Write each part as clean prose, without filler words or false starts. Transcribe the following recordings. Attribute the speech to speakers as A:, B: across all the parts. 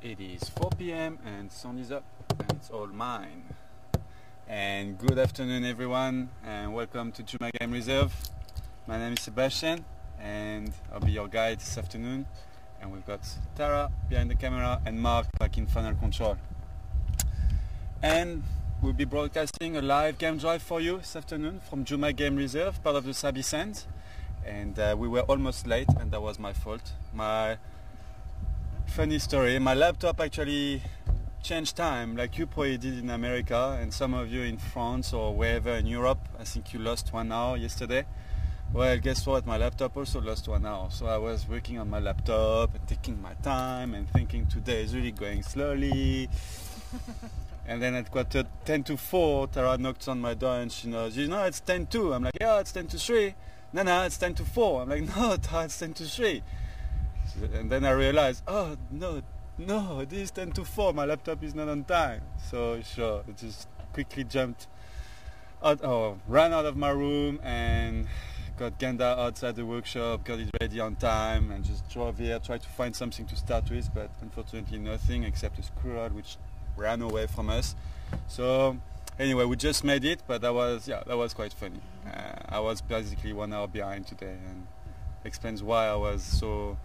A: It is 4 p.m. and sun is up and it's all mine. And good afternoon everyone and welcome to Juma Game Reserve. My name is Sebastian and I'll be your guide this afternoon. And we've got Tara behind the camera and Mark back in final control. And we'll be broadcasting a live game drive for you this afternoon from Juma Game Reserve, part of the Sabi Sands. And we were almost late and that was my fault. Funny story, my laptop actually changed time like you probably did in America, and some of you in France or wherever in Europe, I think you lost 1 hour yesterday. Well, guess what, my laptop also lost 1 hour, so I was working on my laptop and taking my time and thinking today is really going slowly. And then at 4:10, Tara knocks on my door and she knows, it's 10:02. I'm like, yeah, it's 10:03. No, it's 10:04. I'm like, no, Tara, it's 10:03. And then I realized, oh no, this is 10:04. My laptop is not on time. So sure, I just quickly ran out of my room and got Ganda outside the workshop, got it ready on time, and just drove here, tried to find something to start with, but unfortunately nothing except a squirrel which ran away from us. So anyway, we just made it, but that was quite funny. I was basically 1 hour behind today, and explains why I was so.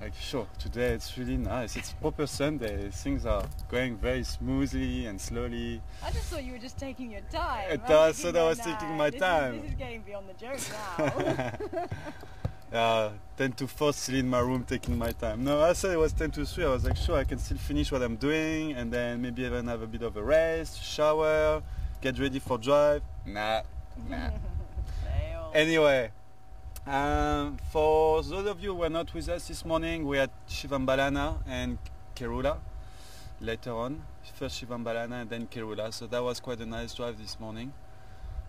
A: Like, sure, today it's really nice. It's proper Sunday. Things are going very smoothly and slowly.
B: I just thought you were just taking your time.
A: I thought I was taking my time.
B: This is getting beyond the joke now.
A: 10:04, still in my room taking my time. No, I said it was 10:03. I was like, sure, I can still finish what I'm doing and then maybe even have a bit of a rest, shower, get ready for drive. Nah. Anyway. For those of you who were not with us this morning, we had Shivambalana and Kula later on. First Shivambalana and then Kula, so that was quite a nice drive this morning.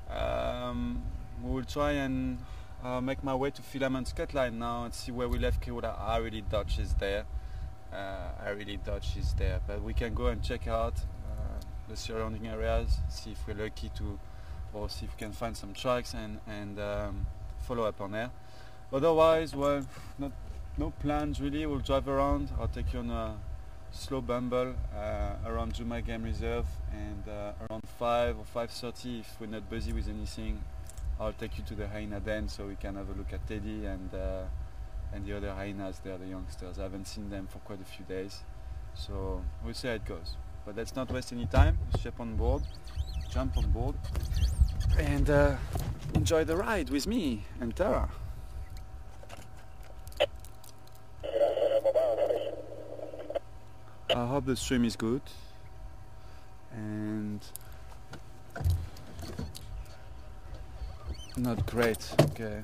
A: We will try and make my way to Filament's cut line now and see where we left Kula. I really doubt she's there. But we can go and check out the surrounding areas, see if we're lucky or see if we can find some tracks and follow up on there. Otherwise, well, no plans really. We'll drive around. I'll take you on a slow bumble around Juma Game Reserve, and around 5 or 5:30, if we're not busy with anything, I'll take you to the hyena den so we can have a look at Teddy and the other hyenas there, the youngsters. I haven't seen them for quite a few days, so we'll see how it goes. But let's not waste any time. Jump on board, and enjoy the ride with me and Tara. I hope the stream is good and not great. Okay.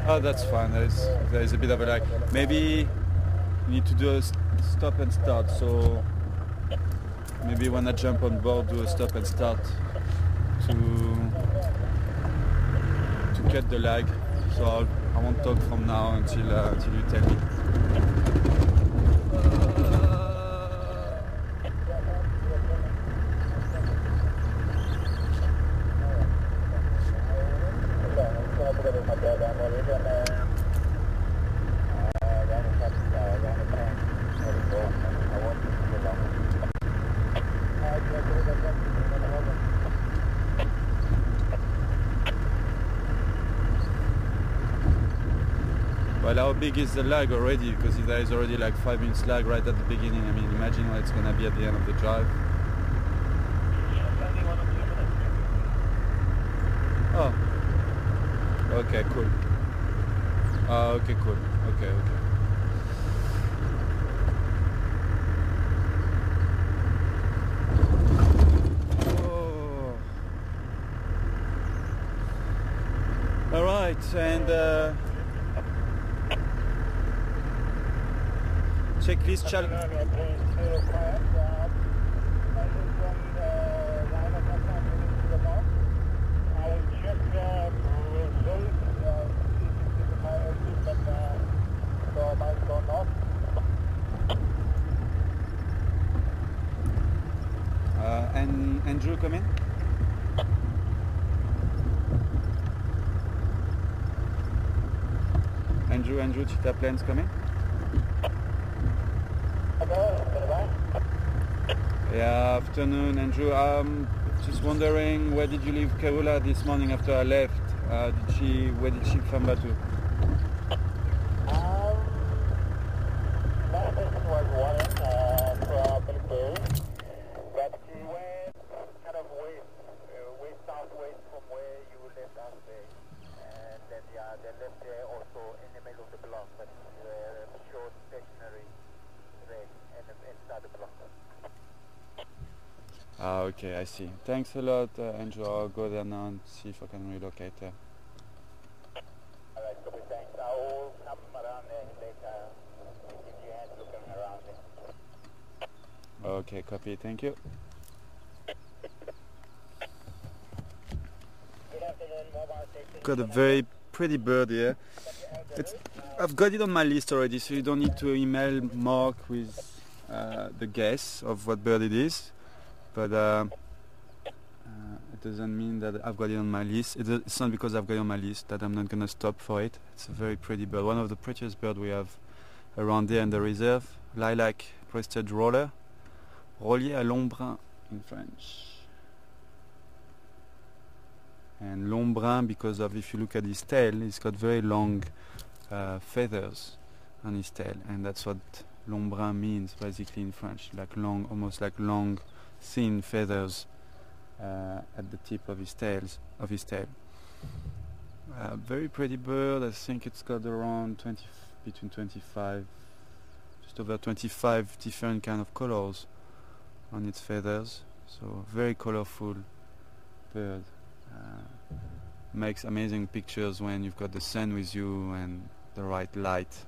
A: Oh, that's fine. There is a bit of a lag. Maybe you need to do a stop and start. So maybe when I jump on board, do a stop and start to cut the lag. So I won't talk from now until you tell me. Well, how big is the lag already? Because there is already like 5 minutes lag right at the beginning. I mean, imagine what it's going to be at the end of the drive. Oh. Okay, cool. Okay, cool. Okay. Oh. All right, and checklist challenge. And Andrew, come in. Andrew. Andrew, do you have planes coming? Yeah, afternoon, Andrew. Just wondering, where did you leave Kula this morning after I left? Where did she come back to?
C: Last station was Warren, probably Bay, but she went kind of west southwest from where you left us there, and then they left there also in the middle of the block, but short stationary there inside the block.
A: Okay, I see. Thanks a lot, Andrew. I'll go there now and see if I can relocate there.
C: Alright, copy, thanks. I'll come around there later. Give you a hand looking around there.
A: Okay, copy. Thank you.
C: Good afternoon, mobile station.
A: Got a very pretty bird here. I've got it on my list already, so you don't need to email Mark with the guess of what bird it is. But it doesn't mean that I've got it on my list. It's not because I've got it on my list that I'm not going to stop for it. It's a very pretty bird, one of the prettiest birds we have around there in the reserve. Lilac crested roller, Rollier à l'ombrun in French. And l'ombrun because of, if you look at his tail, he's got very long feathers on his tail, and that's what l'ombrun means basically in French, like long, almost like long, thin feathers at the tip of his tail. Very pretty bird. I think it's got around between 25, just over 25 different kind of colors on its feathers. So very colorful bird. Makes amazing pictures when you've got the sun with you and the right light.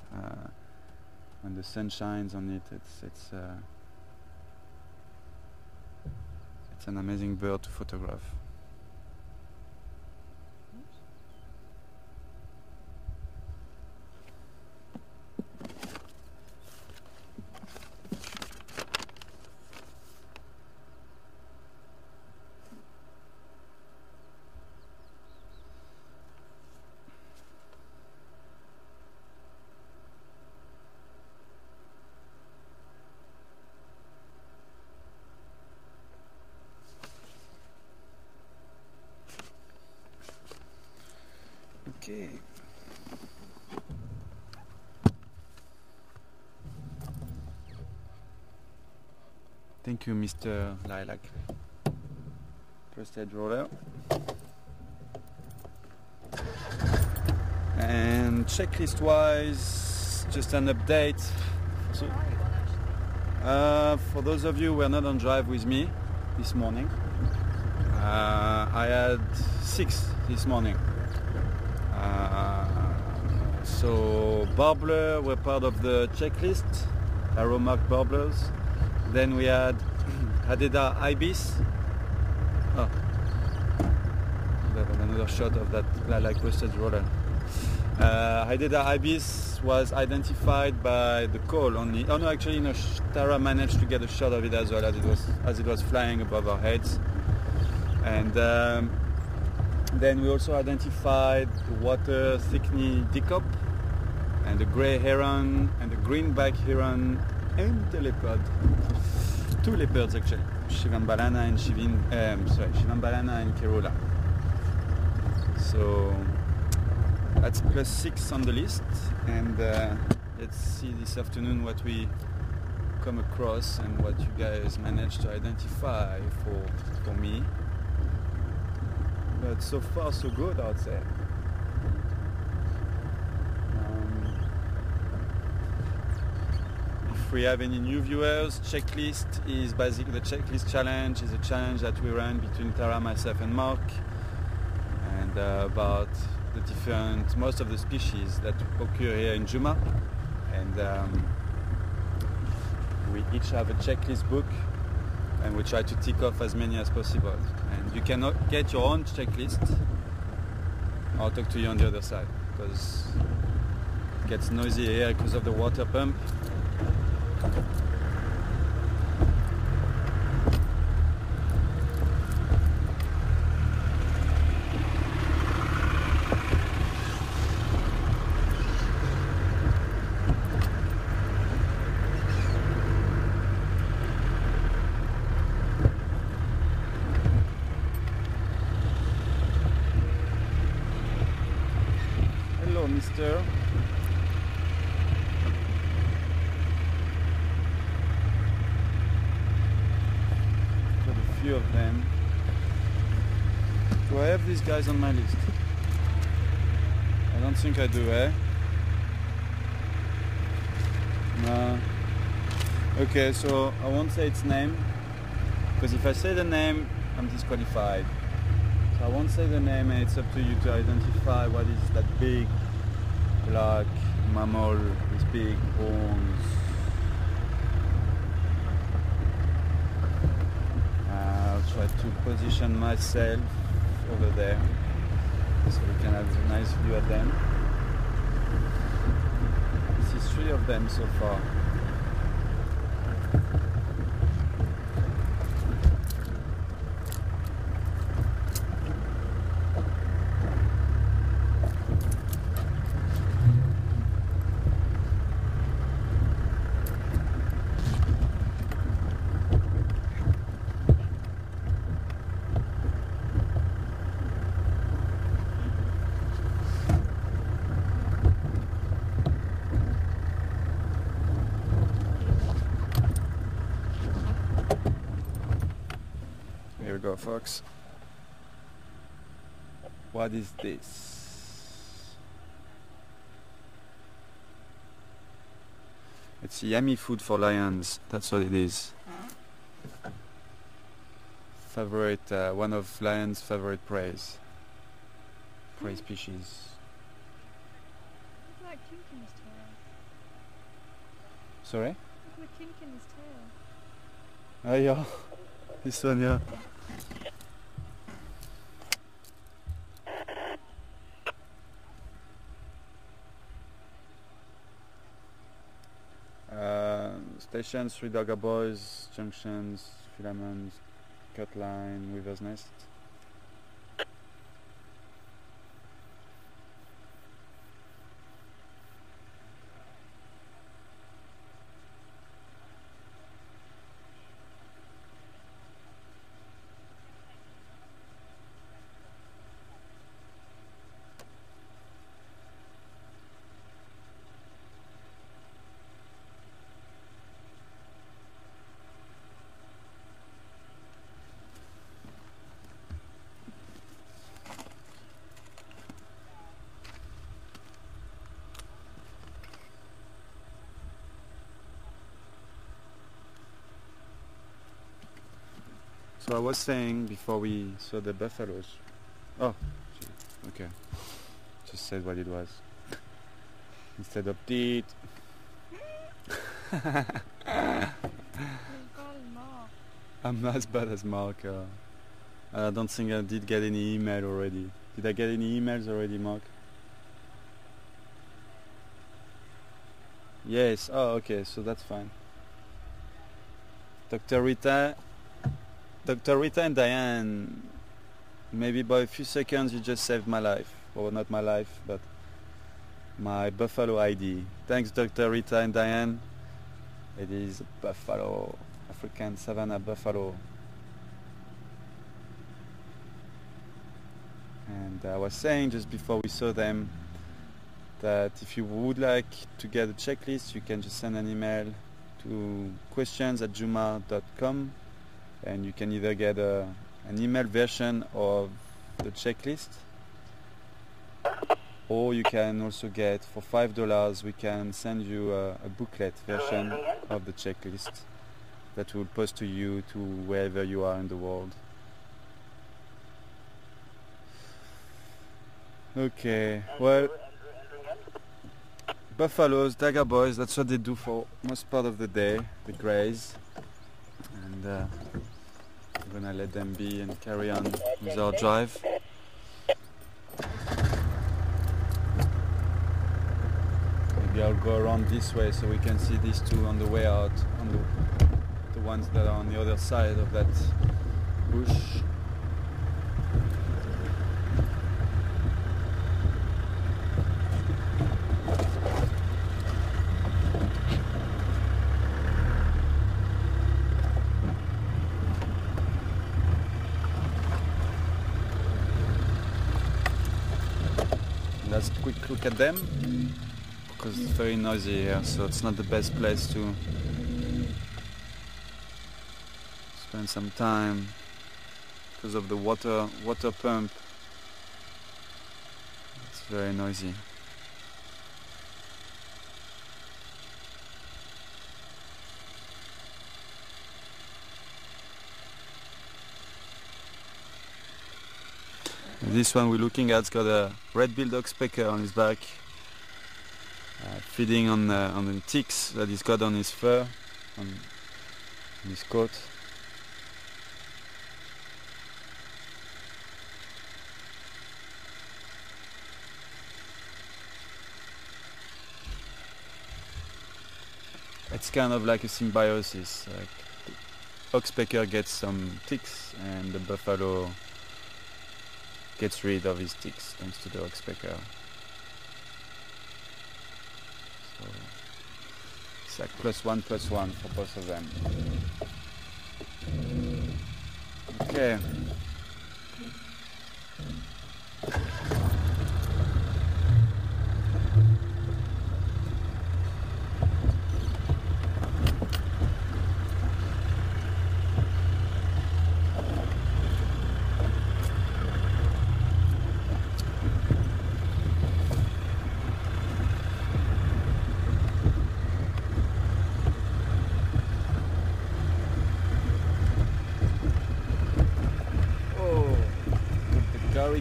A: When the sun shines on it, it's an amazing bird to photograph. Okay. Thank you, Mr. Lilac. First head roller. And checklist wise, just an update. So, for those of you who were not on drive with me this morning, I had 6 this morning. So barbler were part of the checklist, arrow marked barblers. Then we had Hadeda ibis. Oh, we have another shot of that lilac crested roller. Hadeda ibis was identified by the call only. Oh no, actually, no, Tara managed to get a shot of it as well as it was flying above our heads. And then we also identified the water thickney dicop and the grey heron and the greenback heron and the leopard. 2 leopards actually, Shivambalana and Shivambalana and Kerala. So that's +6 on the list, and let's see this afternoon what we come across and what you guys managed to identify for me. But so far so good, I would say. If we have any new viewers, checklist is basically the checklist challenge is a challenge that we run between Tara, myself and Mark, and about the most of the species that occur here in Juma, and we each have a checklist book, and we try to tick off as many as possible. And you cannot get your own checklist. I'll talk to you on the other side, because it gets noisy here because of the water pump. rooster. Got a few of them. Do I have these guys on my list? I don't think I do, eh? No. Okay, so I won't say its name, because if I say the name, I'm disqualified. So I won't say the name, and it's up to you to identify what is that big black mammal with big horns. I'll try to position myself over there so we can have a nice view of them. I see 3 of them so far. Here we go, folks. What is this? It's yummy food for lions. That's what it is. Favorite, one of lions' favorite prey species.
B: Look at that kink in his tail.
A: Sorry?
B: Look at the kink in his tail.
A: Oh yeah, this one, yeah. Stations, 3 dogger boys, junctions, filaments, cut line, weaver's nest. So I was saying before we saw the buffaloes. Oh, okay. Just said what it was. Instead of did. I'm not as bad as Mark. I don't think I did get any email already. Did I get any emails already, Mark? Yes. Oh, okay. So that's fine. Dr. Rita and Diane, maybe by a few seconds you just saved my life. Or not my life, but my buffalo ID. Thanks, Dr. Rita and Diane. It is a buffalo, African savanna buffalo. And I was saying just before we saw them that if you would like to get a checklist, you can just send an email to questions@juma.com, and you can either get an email version of the checklist, or you can also get, for $5, we can send you a booklet version of the checklist that will post to you to wherever you are in the world. Okay, well, buffaloes, dagger boys, that's what they do for most part of the day, they graze, and I'm gonna let them be and carry on with our drive. Maybe I'll go around this way so we can see these two on the way out, on the ones that are on the other side of that bush. last quick look at them because it's very noisy here, so it's not the best place to spend some time because of the water pump. It's very noisy. This one we're looking at's got a red-billed oxpecker on his back, feeding on the ticks that he's got on his fur, on his coat. It's kind of like a symbiosis. Like the oxpecker gets some ticks and the buffalo gets rid of his ticks thanks to the oxpecker. So it's like +1/+1 for both of them. Okay.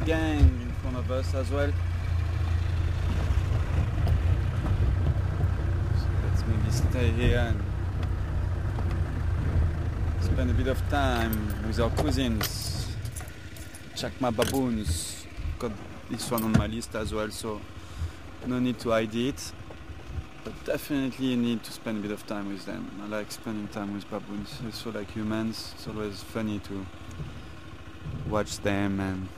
A: Gang in front of us as well. So let's maybe stay here and spend a bit of time with our cousins, Chakma baboons. Got this one on my list as well, so no need to ID it, but definitely need to spend a bit of time with them. I like spending time with baboons. They're so like humans. It's always funny to watch them and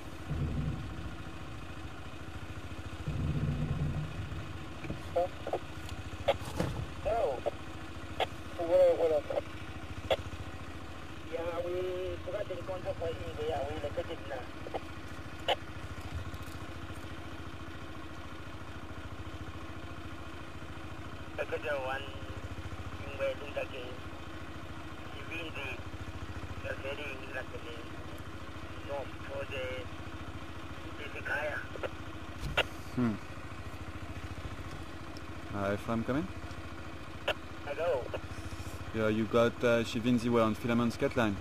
A: if I'm coming?
C: Hello.
A: Yeah, you got Shinzi were on filament scatline.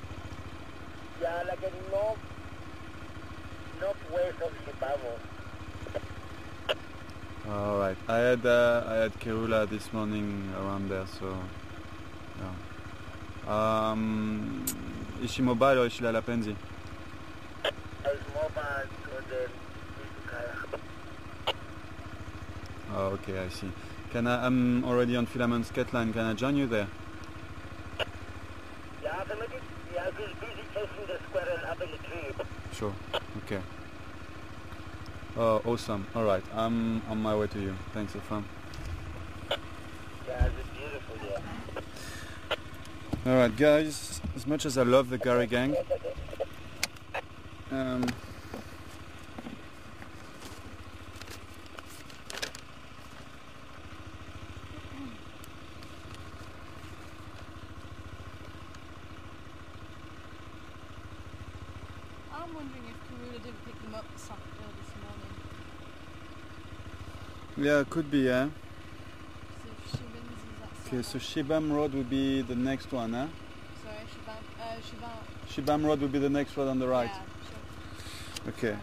C: Yeah, like a northwest of Chicago.
A: All right. I had Kula this morning around there, so yeah. Is she mobile or is she la Penzi?
C: It's mobile to the Kaya.
A: Oh, okay, I see. I'm already on filament scatline. Can I join you there?
C: Yeah, I'm busy chasing the squirrel up in the tree.
A: Sure. Okay. Oh, awesome. All right. I'm on my way to you. Thanks, Efram.
C: Yeah, it's beautiful, yeah.
A: All right, guys. As much as I love the Gary gang,
B: I'm wondering if Kula didn't pick them up this morning.
A: yeah, could be, yeah.
B: So if Shibam's is that
A: Okay, so
B: side.
A: Shibam Road would be the next one, huh?
B: Sorry, Shibam.
A: Shibam Road would be the next road on the right.
B: Yeah, sure.
A: Okay.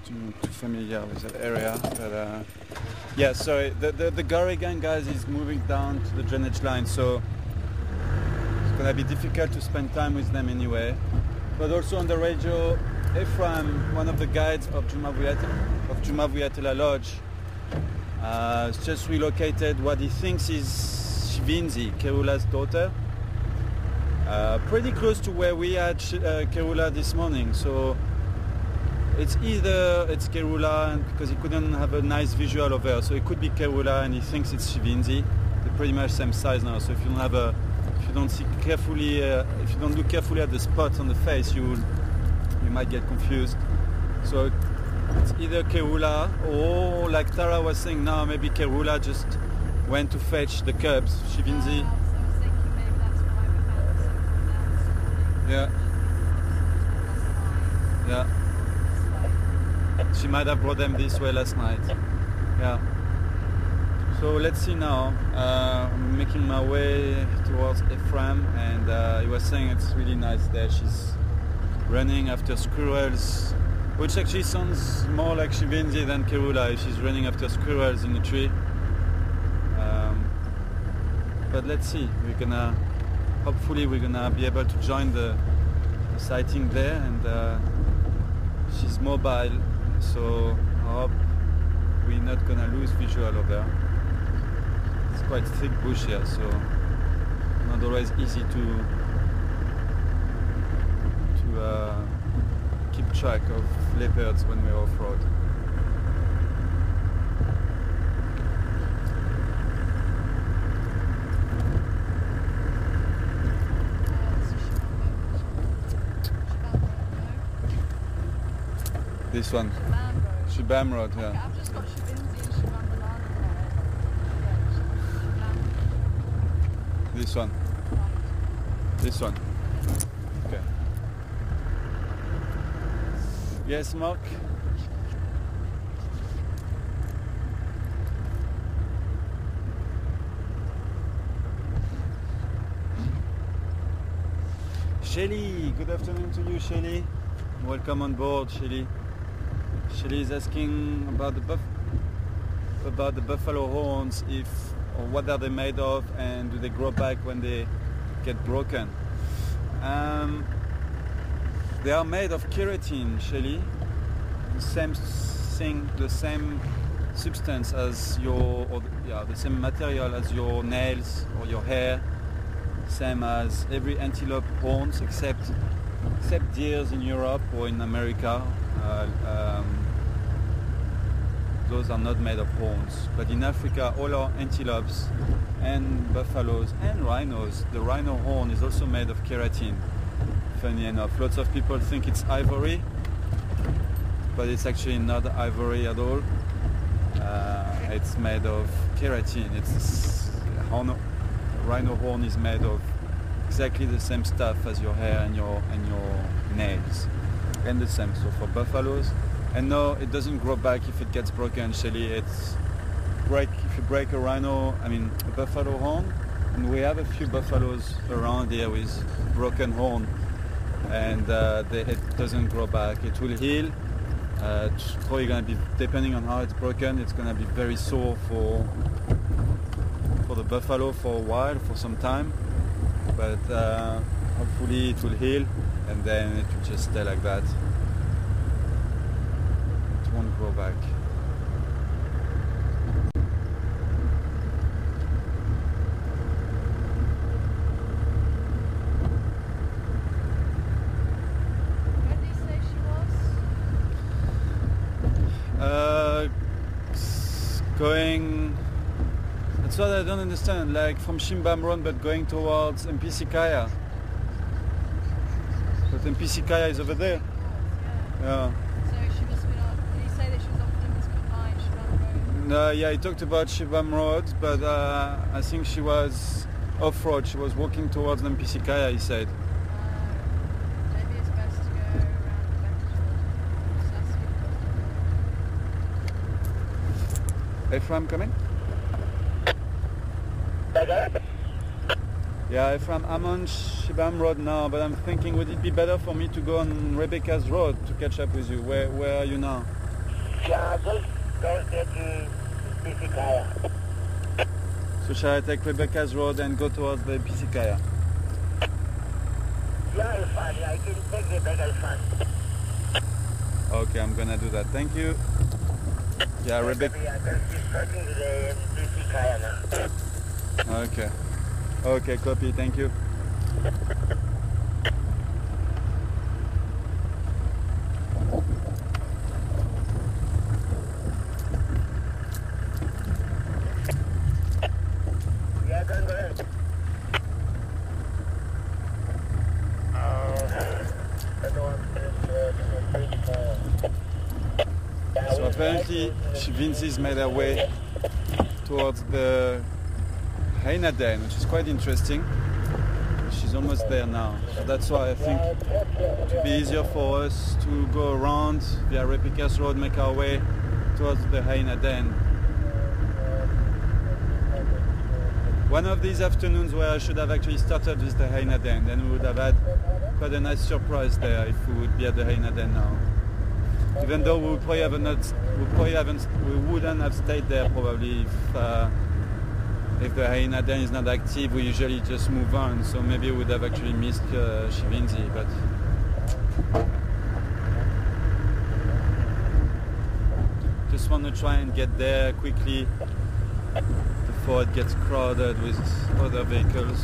A: Too familiar with that area, but yeah. Sorry, the Gary gang guys is moving down to the drainage line, so it's gonna be difficult to spend time with them anyway. But also on the radio, Ephraim, one of the guides of Juma Vuyatela Lodge, has just relocated what he thinks is Shinzi, Kula's daughter, pretty close to where we had Kula this morning. So it's either it's Kula, because he couldn't have a nice visual of her, so it could be Kula and he thinks it's Shinzi. They're pretty much same size now, so if you don't look carefully at the spots on the face, you might get confused. So It's either Kula or, like Tara was saying now, maybe Kula just went to fetch the cubs, Shinzi.
B: I was thinking maybe that's why we found some down this morning.
A: Yeah, yeah. She might have brought them this way last night. Yeah. So let's see now. I'm making my way towards Ephraim, and he was saying it's really nice there. She's running after squirrels, which actually sounds more like Shinzi than Kula. She's running after squirrels in the tree. But let's see. Hopefully we're gonna be able to join the sighting there, and she's mobile, so I hope we're not gonna lose visual of her. It's quite thick bush here, so not always easy to keep track of leopards when we're off-road. This one, Shibam Road, yeah.
B: Okay, I've just got Shinzi and Shibam Banana there.
A: This one.
B: Right.
A: This one. Okay. Yes, Mark? Shelly, good afternoon to you, Shelly. Welcome on board, Shelly. Shelly is asking about the buffalo horns, or what are they made of, and do they grow back when they get broken? They are made of keratin, Shelly. The same thing, the same substance as the same material as your nails or your hair. Same as every antelope horns, except deers in Europe or in America. Those are not made of horns. But in Africa, all our antelopes and buffaloes and rhinos, the rhino horn is also made of keratin. Funny enough, lots of people think it's ivory, but it's actually not ivory at all. It's made of keratin. Rhino horn is made of exactly the same stuff as your hair and your nails, and the same. So for buffaloes, and no, it doesn't grow back if it gets broken. Shelly, if you break a buffalo horn, and we have a few buffaloes around here with broken horn, and it doesn't grow back. It will heal. It's probably going to be, depending on how it's broken, it's going to be very sore for the buffalo for a while, for some time, but hopefully it will heal, and then it will just stay like that. It won't grow back.
B: Where did you say she was?
A: Going. That's what I don't understand. Like from Shimbam Road, but going towards Mpisikaya. But Mpisikaya is over there. Yeah.
B: So she must have been on. Did he say that she was on Plymouth Line, Shibam Road?
A: No, yeah, he talked about Shibam Road, but I think she was off-road. She was walking towards Mpisikaya, he said.
B: Maybe it's best to go around the back.
A: Ephraim coming? Yeah, Ephraim, I'm on Shibam Road now, but I'm thinking, would it be better for me to go on Rebecca's Road to catch up with you? Where are you now?
C: Yeah, just go get to Pisikaya.
A: So shall I take Rebecca's Road and go towards the Pisikaya?
C: Yeah, it's fine. Yeah, I can take Rebecca, it's fine.
A: Okay, I'm gonna do that. Thank you. Yeah, Rebecca.
C: Yeah, because she's starting today in Pisikaya now.
A: Okay. Okay, copy. Thank you.
C: Yeah, go ahead. I know I'm
A: apparently Shinzi's made her way towards the hyena den, which is quite interesting. She's almost there now, so that's why I think it would be easier for us to go around via Repicas Road, make our way towards the hyena den. One of these afternoons where I should have actually started with the hyena den, then we would have had quite a nice surprise there if we would be at the hyena den now. Even though we wouldn't have stayed there probably if the hyena den is not active. We usually just move on, so maybe we would have actually missed Shinzi, but just want to try and get there quickly before it gets crowded with other vehicles.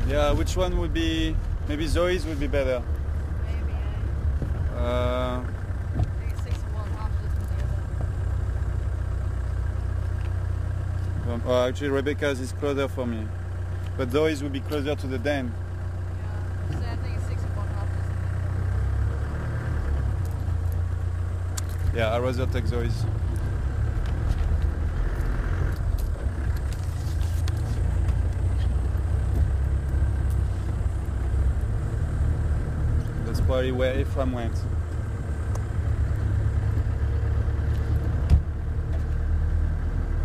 A: Yeah, which one would be? Maybe Zoe's would be better.
B: Maybe, I think it's 6 of one, half dozen the other.
A: Well, actually, Rebecca's is closer for me, but Zoe's would be closer to the den.
B: Yeah, so I think it's 6 of one, half dozen.
A: Yeah, I'd rather take Zoe's. That's probably where Ephraim went.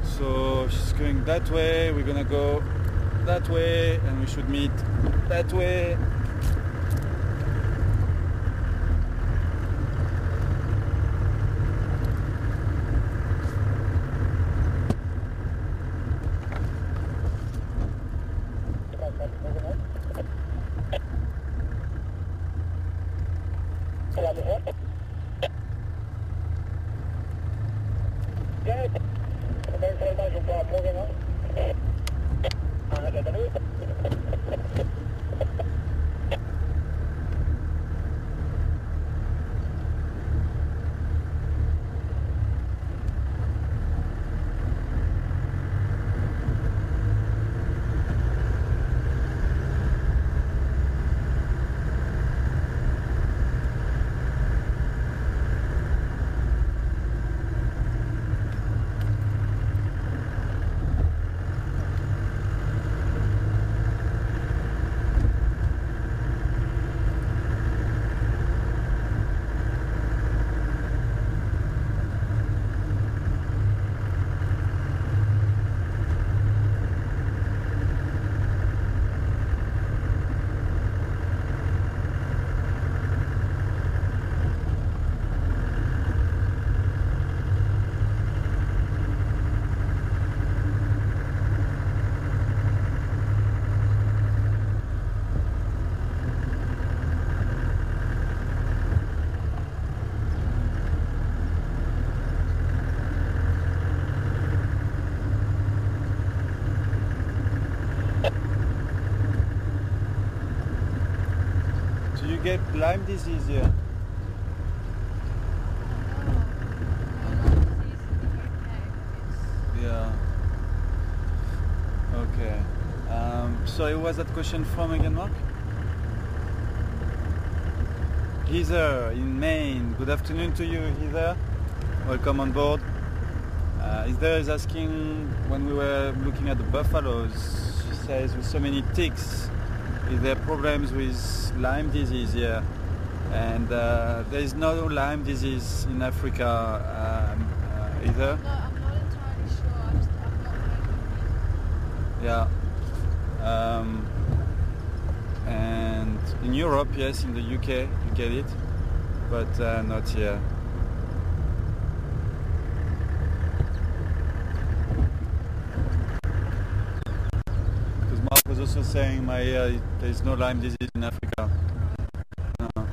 A: So she's going that way, we're gonna go that way, and we should meet that way. Get Lyme disease here. Yeah. Okay. So who was that question from again, Mark? Heather in Maine. Good afternoon to you, Heather. Welcome on board. Heather is asking, when we were looking at the buffaloes, she says with so many ticks, is there problems with Lyme disease here? And there is no Lyme disease in Africa either.
B: No, I'm not entirely sure. I've not heard
A: Yeah. And in Europe, yes, in the UK you get it, but not here. Because Mark was also saying there's no Lyme disease in Africa. No.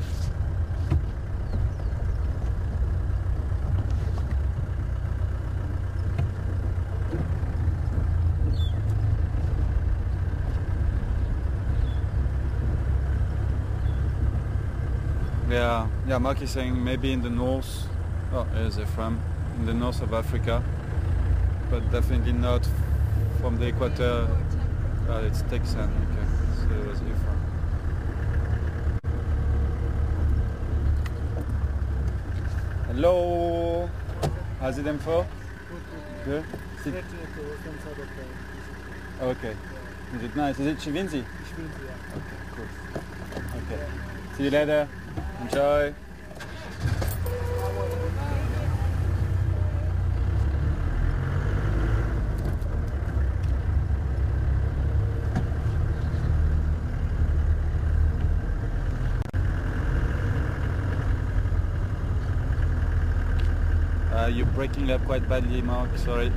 A: Yeah, Mark is saying maybe in the north, here's Ephraim, in the north of Africa, but definitely not from the equator. It's Texan, okay, so it was Ephraim. Hello, how's it info? Good? Okay, is it nice? Is it Shinzi? Okay, cool. Okay, see you later. Enjoy. You're breaking up quite badly, Mark, sorry.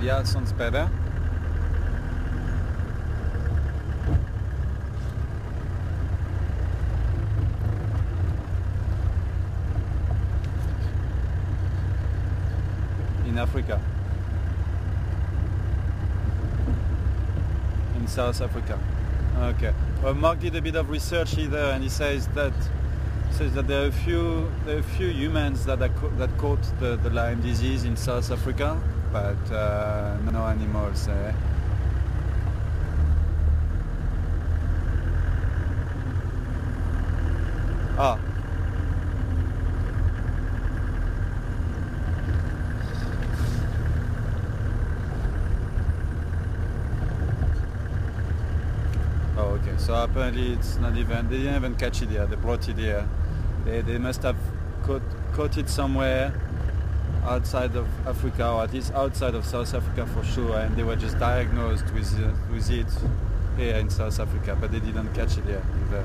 A: Yeah, sounds better. In Africa. In South Africa. Okay. Well, Mark did a bit of research either, and he says that there are a few humans that caught the Lyme disease in South Africa, but no animals. Ah. Oh, okay. So apparently it's not even, they didn't even catch it here. They brought it here. They must have caught it somewhere outside of Africa, or at least outside of South Africa for sure, and they were just diagnosed with it here in South Africa, but they didn't catch it here either.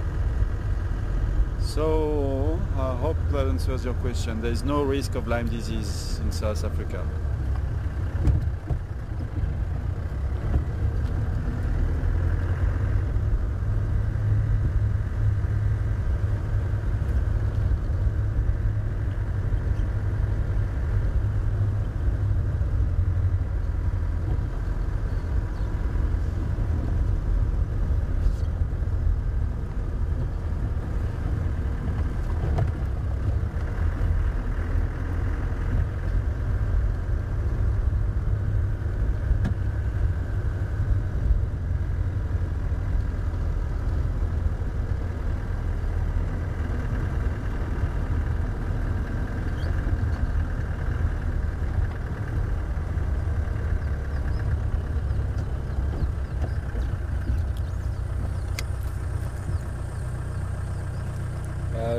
A: So I hope that answers your question. There is no risk of Lyme disease in South Africa.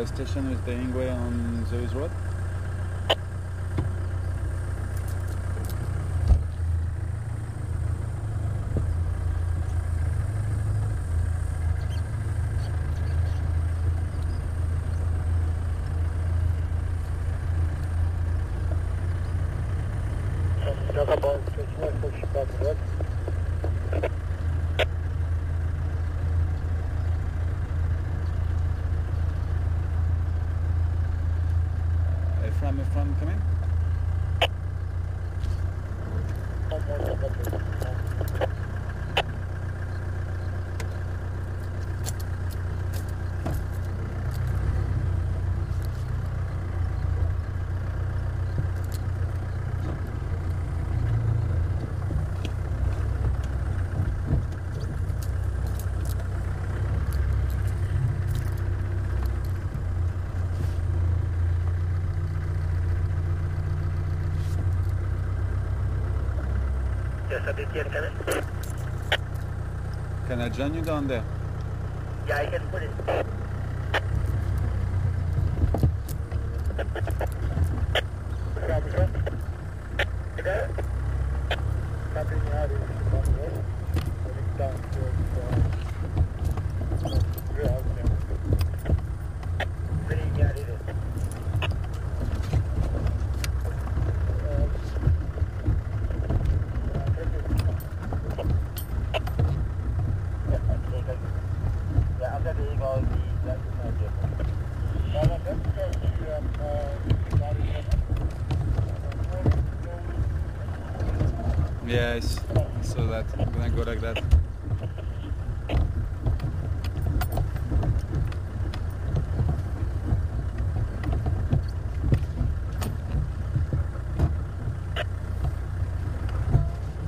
A: Station is the Ingwe on Zeus Road. Ephraim coming? Can I join you down there?
C: Yeah, I can put it.
A: Yes, so that I'm gonna go like that.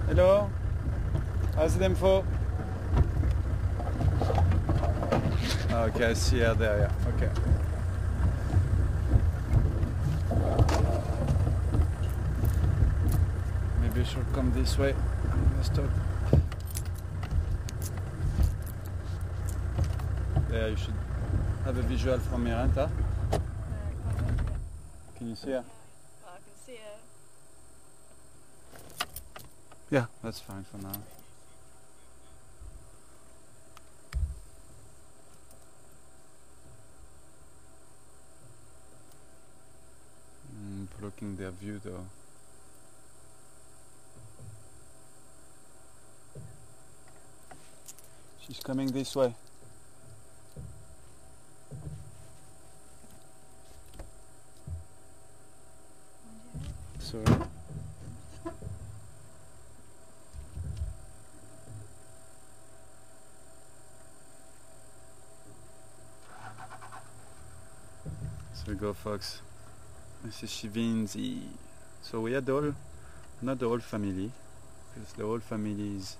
A: Hello, how's the info? Okay, I see her there, yeah, okay. Maybe I should come this way. I'm gonna stop. Yeah, you should have a visual from here, huh? Can you see her?
B: I can see her.
A: Yeah, that's fine for now. Blocking their view though. She's coming this way. Sorry. So we go, folks. This is Shinzi. So we had not the whole family, because the whole family is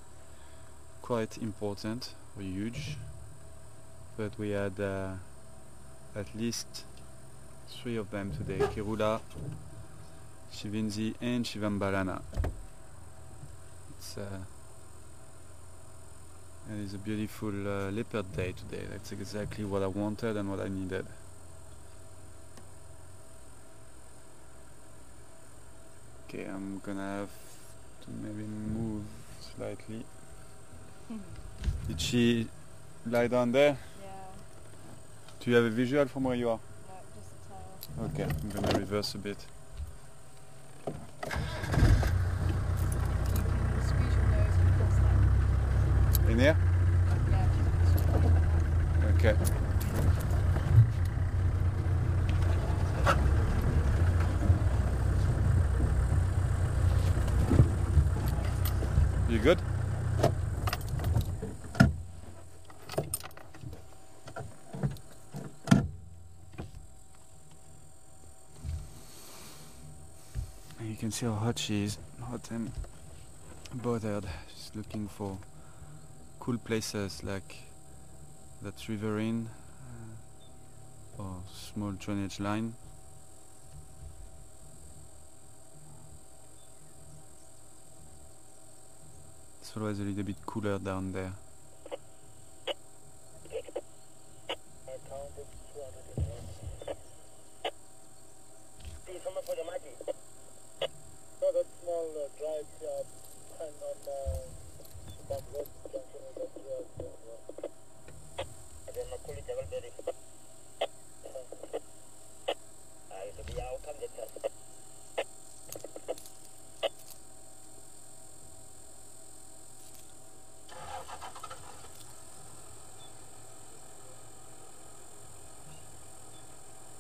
A: quite important or huge, but we had at least 3 of them today: Kula, Shinzi and Shivambalana. It is a beautiful leopard day today. That's exactly what I wanted and what I needed. Okay, I'm gonna have to maybe move slightly. Did she lie down there?
B: Yeah.
A: Do you have a visual from where you are?
B: No, just a tail.
A: Okay, I'm gonna reverse a bit.
B: You can squeeze your nose across that.
A: In here?
B: Yeah, just squeeze it.
A: Okay. You good? And you can see how hot she is, hot and bothered. She's looking for cool places like that riverine or small drainage line. It's always a little bit cooler down there.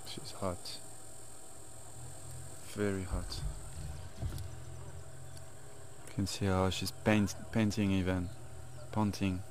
A: She's hot. Very hot. You can see how she's painting even. Panting.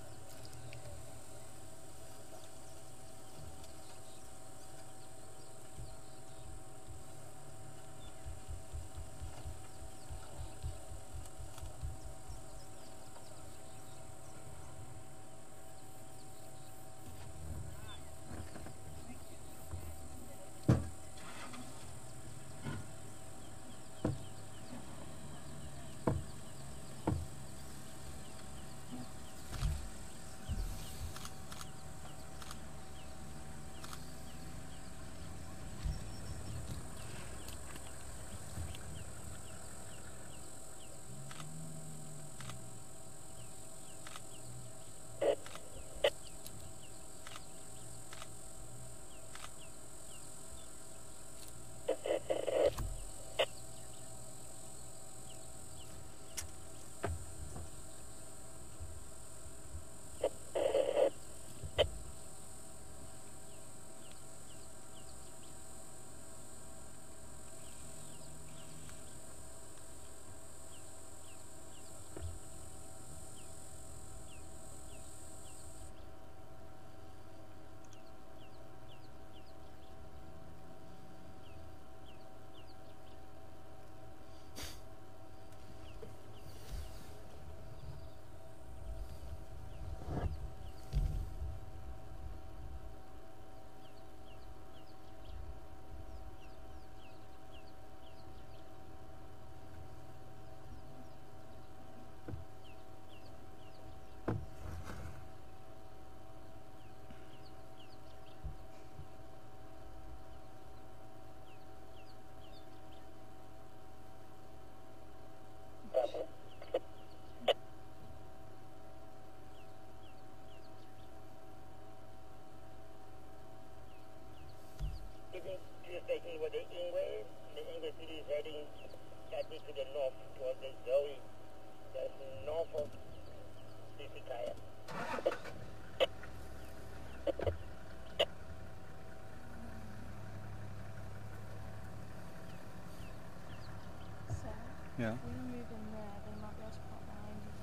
A: Yeah.
B: If we move in there, they might be able to pop behind us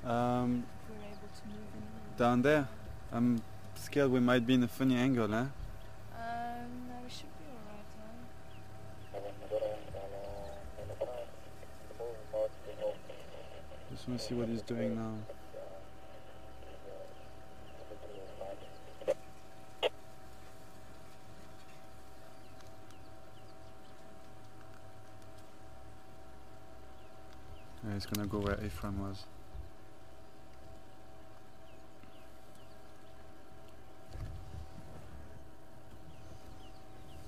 B: and if we're able to move in.
A: Down there? I'm scared we might be in a funny angle, huh?
B: No, we should be alright,
A: Just want to see what he's doing now. Yeah, he's gonna go where Ephraim was.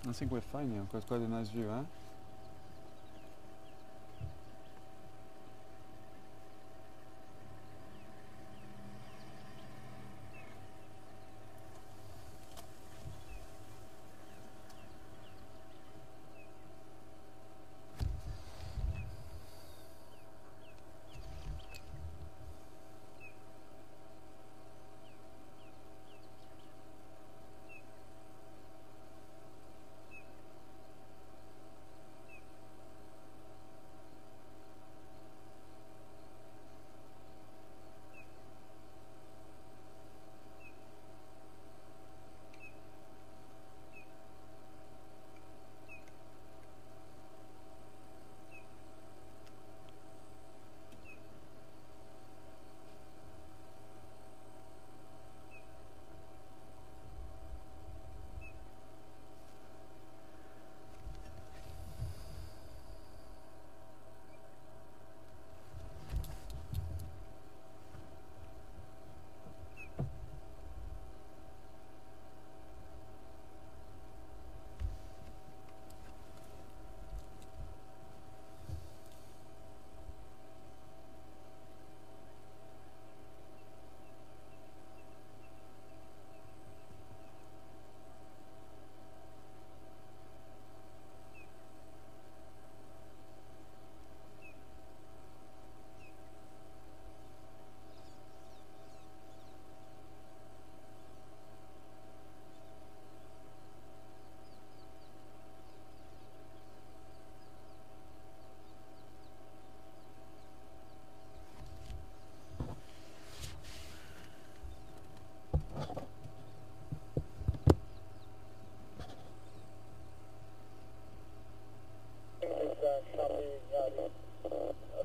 A: I think we're fine here. We've got quite a nice view, huh?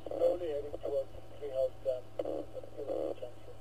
C: Slowly heading towards Treehouse Dam, junction.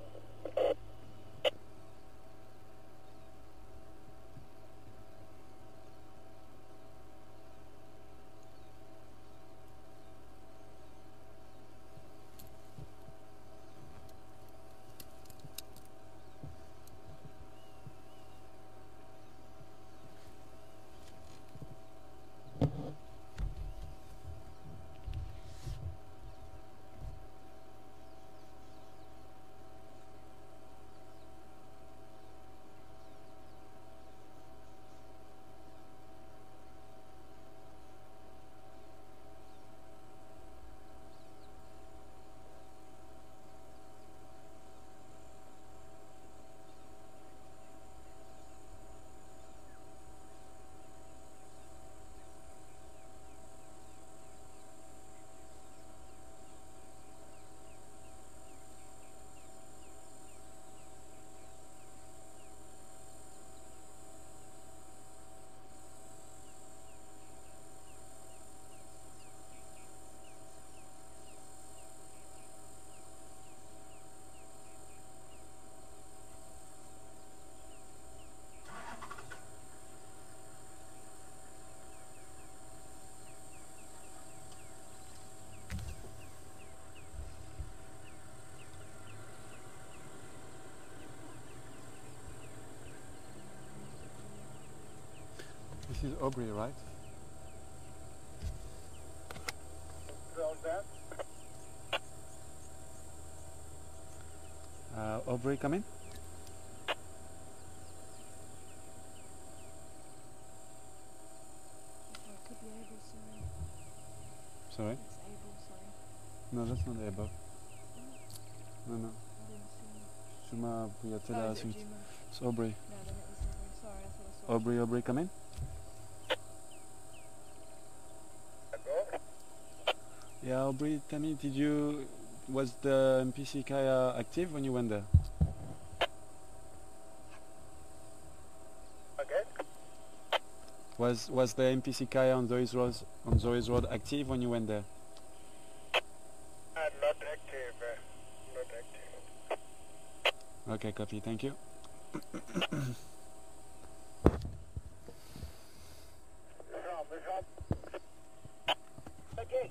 A: This is Aubrey, right? Aubrey, come in.
B: I could be able, sorry.
A: Sorry?
B: It's able, sorry.
A: No, that's not able. No, no.
B: I didn't see.
A: Cuma punya
B: Oh,
A: tela
B: is it
A: asing.
B: Juma?
A: It's Aubrey.
B: No, then it was Aubrey. Sorry, I thought I saw
A: Aubrey, Aubrey, come in. Yeah, Aubrey, tell me, was the NPC Kaya active when you went there?
C: Okay.
A: Was the NPC Kaya on Zoe's Road active when you went there?
C: Not active. Not active.
A: Okay, copy. Thank you.
C: Okay.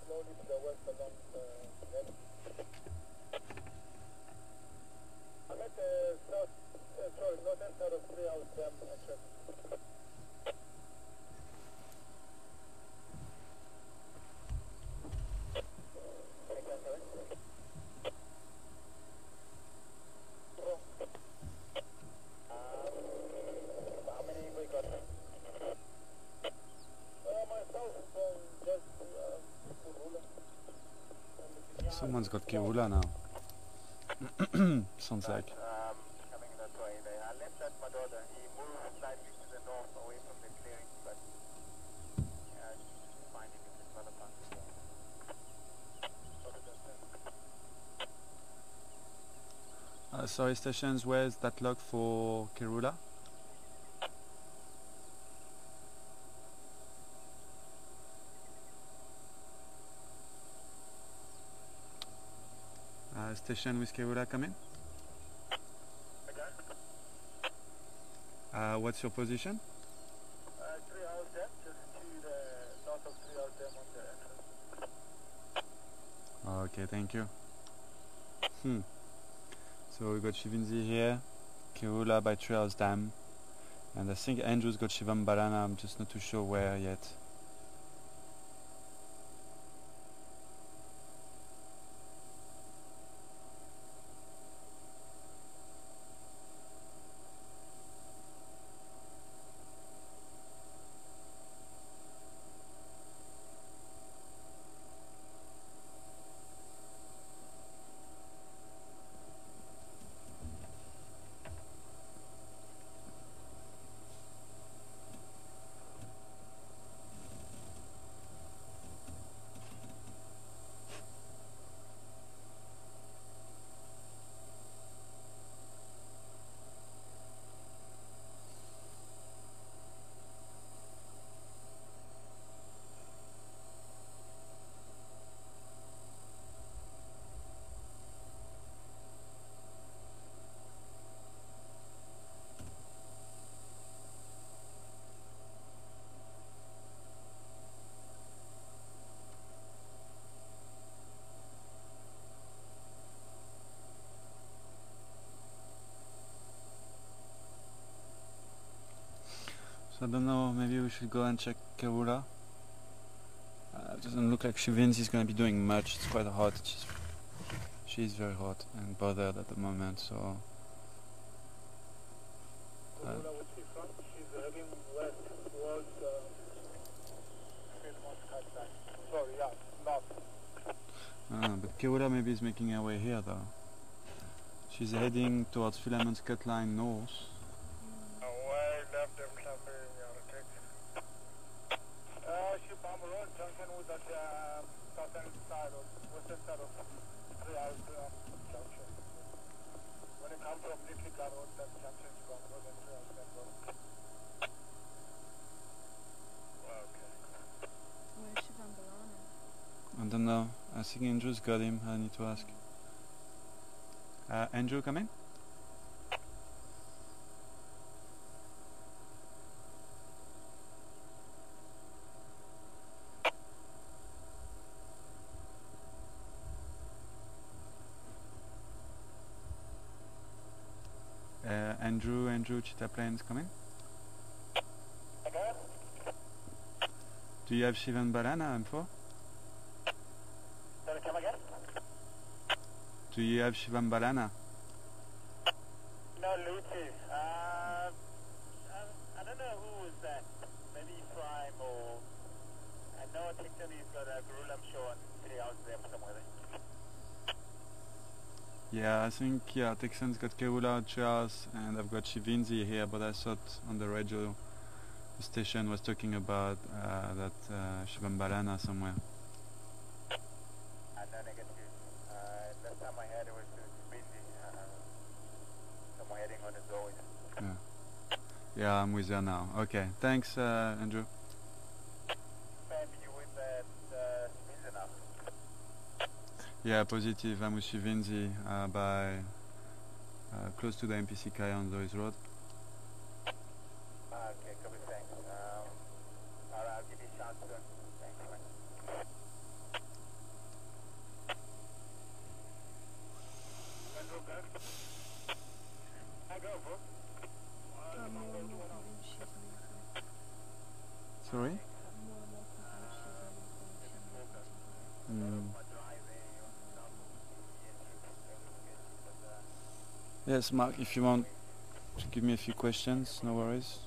C: Slowly to the west along the I'm at the northern side of 3 hours dam entrance. How many we got? Myself, just Kula.
A: Someone's got Kula now. Sounds like.
C: Coming that way. I left that my daughter. He moved slightly to the north away from the clearing, but finding it in other parts of the
A: Sorry, stations, where's that log for Kirula? Station with Kirula coming? What's your position?
C: 3 hours dam, just to the north of 3 hours dam on the entrance.
A: Okay, thank you. So we got Shinzi here, Kula by 3 hours dam, and I think Andrew's got Shivam Balana. I'm just not too sure where yet. I don't know, maybe we should go and check Kula. It doesn't look like Shinzi is going to be doing much. It's quite hot. She's very hot and bothered at the moment, so...
C: She's heading west towards north.
A: But Kula maybe is making her way here though. She's heading towards Filament's cut line north.
C: Left them somewhere in Yarratek. She bomb road junction with that southern side of western side of 3 hours junction. When you come from Nitlika Road, that junction is bomb road and 3 hours road. Okay.
B: Where's Shivam Balana?
A: I don't know. I think Andrew's got him. I need to ask. Andrew, come in. Andrew, Cheetah Plains, come in.
C: Okay.
A: Do you have Shivan Balana info?
C: Can I come again?
A: Do you have Shivan Balana?
C: No, Lucy. I don't know who was that. Maybe Prime or I know technically you've got a Kula, I'm sure, 3 hours there somewhere.
A: Yeah, I think, yeah, Texan's got Kula, Charles, and I've got Shinzi here, but I thought on the radio the station was talking about that Shivambalana somewhere.
C: No negative. Last time I had it was busy. Someone heading on his always.
A: Yeah, I'm with her now. Okay, thanks, Andrew.
C: Maybe you with that busy now.
A: Yeah, positive. I'm with Shinzi by close to the MPC Kai on Zoe's Road.
C: Okay, copy, thanks. I'll give you a shout soon. Thanks, man. I go, bro.
A: Sorry? Yes, Mark, if you want to give me a few questions, no worries.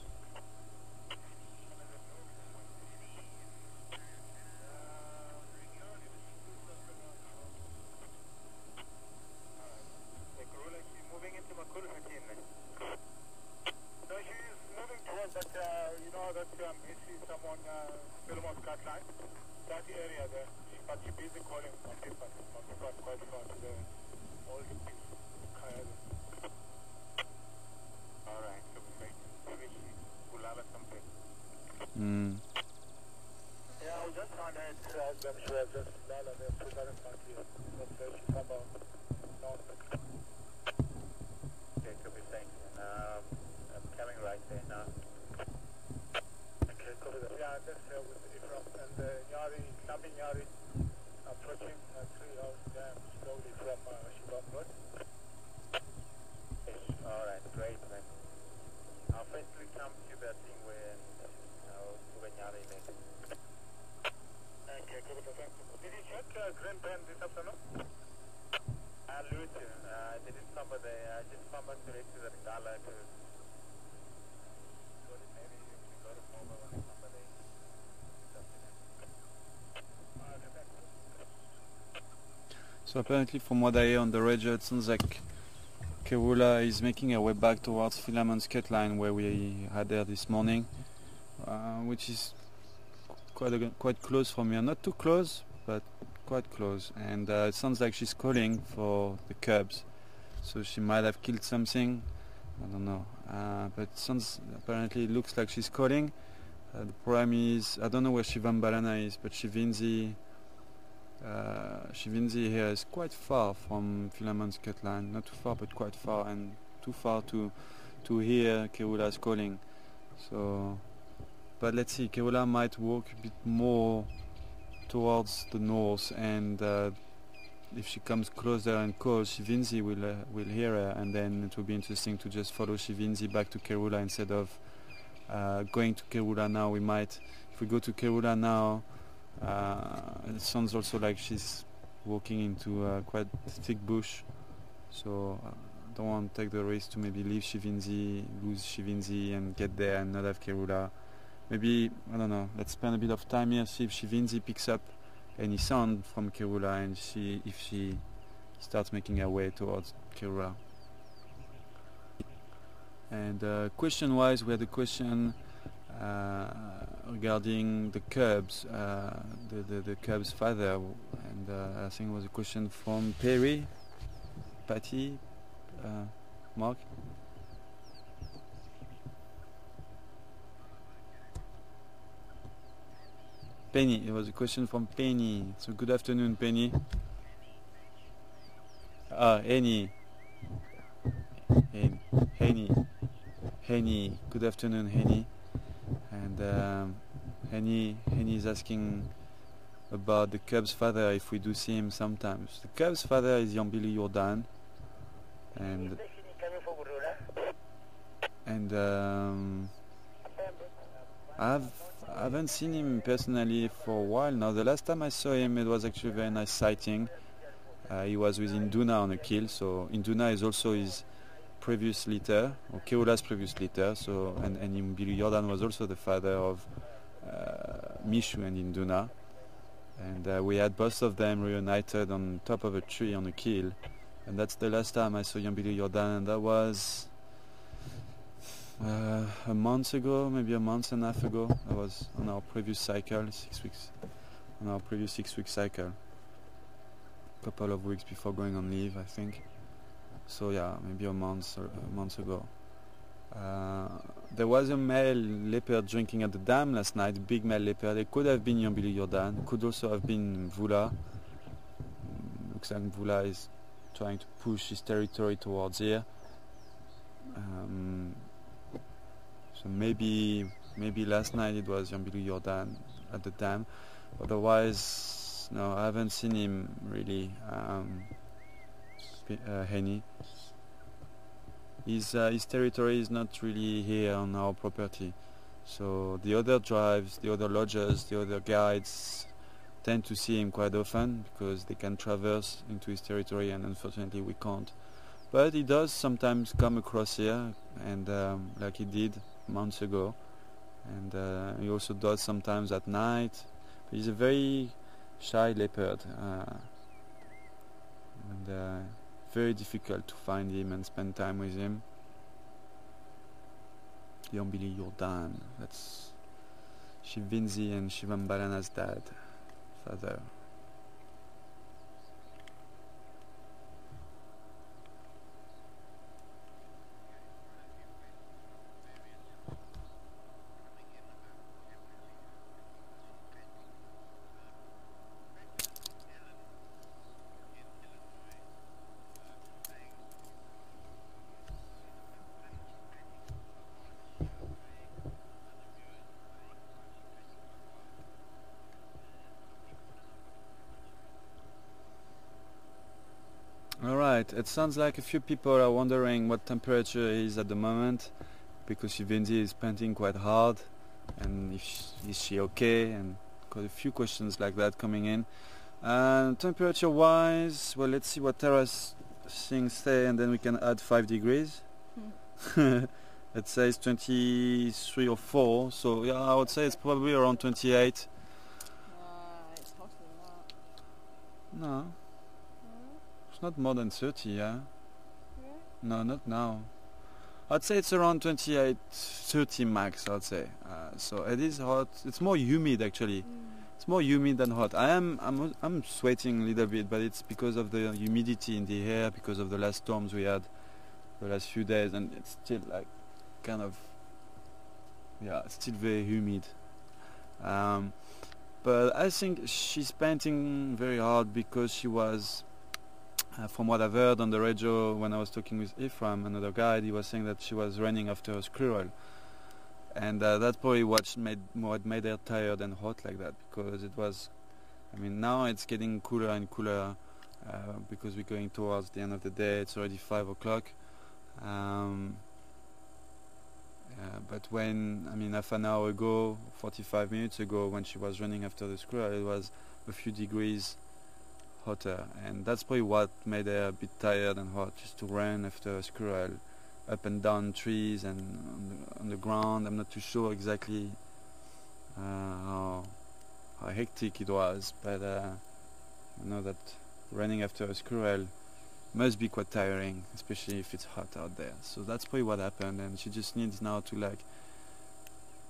A: So apparently from what I hear on the radio, it sounds like Kula is making her way back towards Philemon's cut line where we had her this morning, which is quite close from here. Not too close, but quite close. And it sounds like she's calling for the cubs. So she might have killed something, I don't know. But apparently it looks like she's calling. The problem is, I don't know where Shivambalana is, but Shinzi here is quite far from Philemon's cut line. Not too far, but quite far, and too far to hear Kula's calling. So, but let's see, Kula might walk a bit more towards the north, and if she comes closer and calls, Shinzi will hear her, and then it will be interesting to just follow Shinzi back to Kula instead of going to Kula now. We might, if we go to Kula now, it sounds also like she's walking into a quite thick bush, so I don't want to take the risk to maybe leave Shinzi, lose Shinzi, and get there and not have Kula. Maybe, I don't know, let's spend a bit of time here, see if Shinzi picks up any sound from Kula and see if she starts making her way towards Kula. And question-wise, we had a question regarding the cubs, the cubs' father, and I think it was a question from Patty, Mark? Penny, it was a question from Penny. So good afternoon, Penny. Henny. Henny. Good afternoon, Henny. And Henny is asking about the cub's father, if we do see him sometimes. The cub's father is Yambili Jordan, and I haven't seen him personally for a while now. The last time I saw him, it was actually a very nice sighting. He was with Induna on a kill, so Induna is also his previous litter, or Kula's previous litter. So and Billy Jordan was also the father of Mishu and Induna, and we had both of them reunited on top of a tree on a keel, and that's the last time I saw Yambili Jordan, and that was a month ago, maybe a month and a half ago. That was on our previous cycle, 6 weeks, on our previous 6-week cycle, a couple of weeks before going on leave, I think. So yeah, maybe a month ago. There was a male leopard drinking at the dam last night, a big male leopard. It could have been Yambili Jordan, could also have been Vula. Looks like Vula is trying to push his territory towards here. So maybe last night it was Yambili Jordan at the dam. Otherwise, no, I haven't seen him really. Henny. His territory is not really here on our property, so the other drives, the other lodgers, the other guides tend to see him quite often because they can traverse into his territory, and unfortunately we can't. But he does sometimes come across here, and like he did months ago, and he also does sometimes at night. But he's a very shy leopard, and very difficult to find him and spend time with him. Yambili Jordan, that's Shinzi and Shivambalana's father. Alright, it sounds like a few people are wondering what temperature is at the moment, because Shinzi is panting quite hard, and is she okay, and got a few questions like that coming in. Temperature wise, well, let's see what Tara's things say, and then we can add 5 degrees. It says 23 or 4, so yeah, I would say it's probably around 28.
B: It's hotter than that.
A: No. It's not more than 30, yeah?
B: Yeah?
A: No, not now. I'd say it's around 28, 30 max, I'd say. So it is hot. It's more humid, actually. It's more humid than hot. I'm sweating a little bit, but it's because of the humidity in the air, because of the last storms we had the last few days, and it's still like kind of, yeah, it's still very humid. But I think she's panting very hard because she was, from what I've heard on the radio when I was talking with Ephraim, another guide, he was saying that she was running after a squirrel. And that's probably what made her tired and hot like that, because it was, I mean, now it's getting cooler and cooler because we're going towards the end of the day. It's already 5 o'clock. But when, I mean, half an hour ago, 45 minutes ago, when she was running after the squirrel, it was a few degrees hotter, and that's probably what made her a bit tired and hot, just to run after a squirrel up and down trees and on the ground. I'm not too sure exactly how hectic it was, but I know that running after a squirrel must be quite tiring, especially if it's hot out there. So that's probably what happened, and she just needs now to like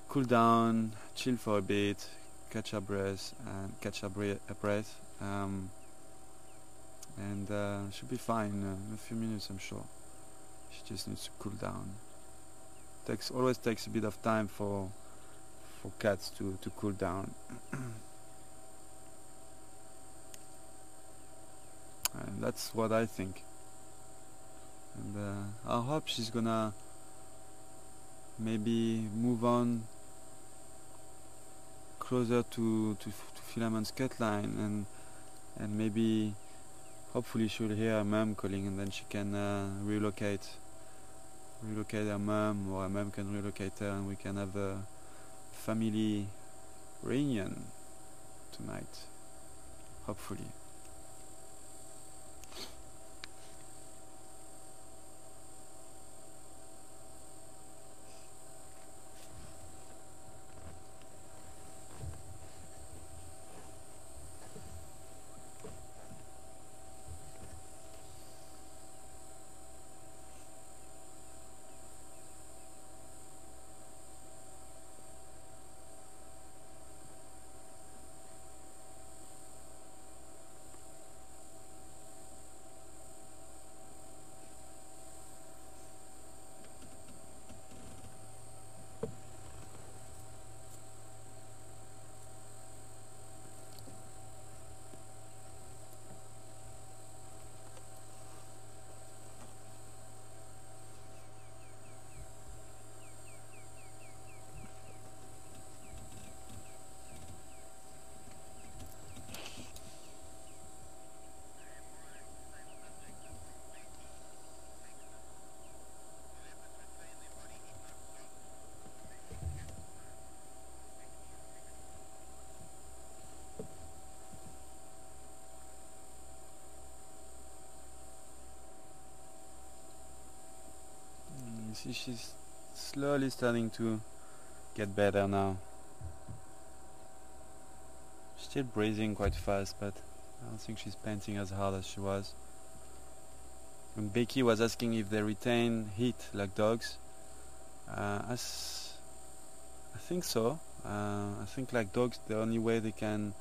A: cool down, chill for a bit, catch her breath, and she'll be fine in a few minutes, I'm sure. She just needs to cool down. Always takes a bit of time for cats to cool down. And that's what I think. And I hope she's gonna maybe move on closer to Philemon's cut line, and maybe hopefully she'll hear her mum calling, and then she can relocate her mum, or her mum can relocate her, and we can have a family reunion tonight, hopefully. see she's slowly starting to get better now. Still breathing quite fast, but I don't think she's panting as hard as she was. And Becky was asking if they retain heat like dogs. I think so. I think like dogs, the only way they can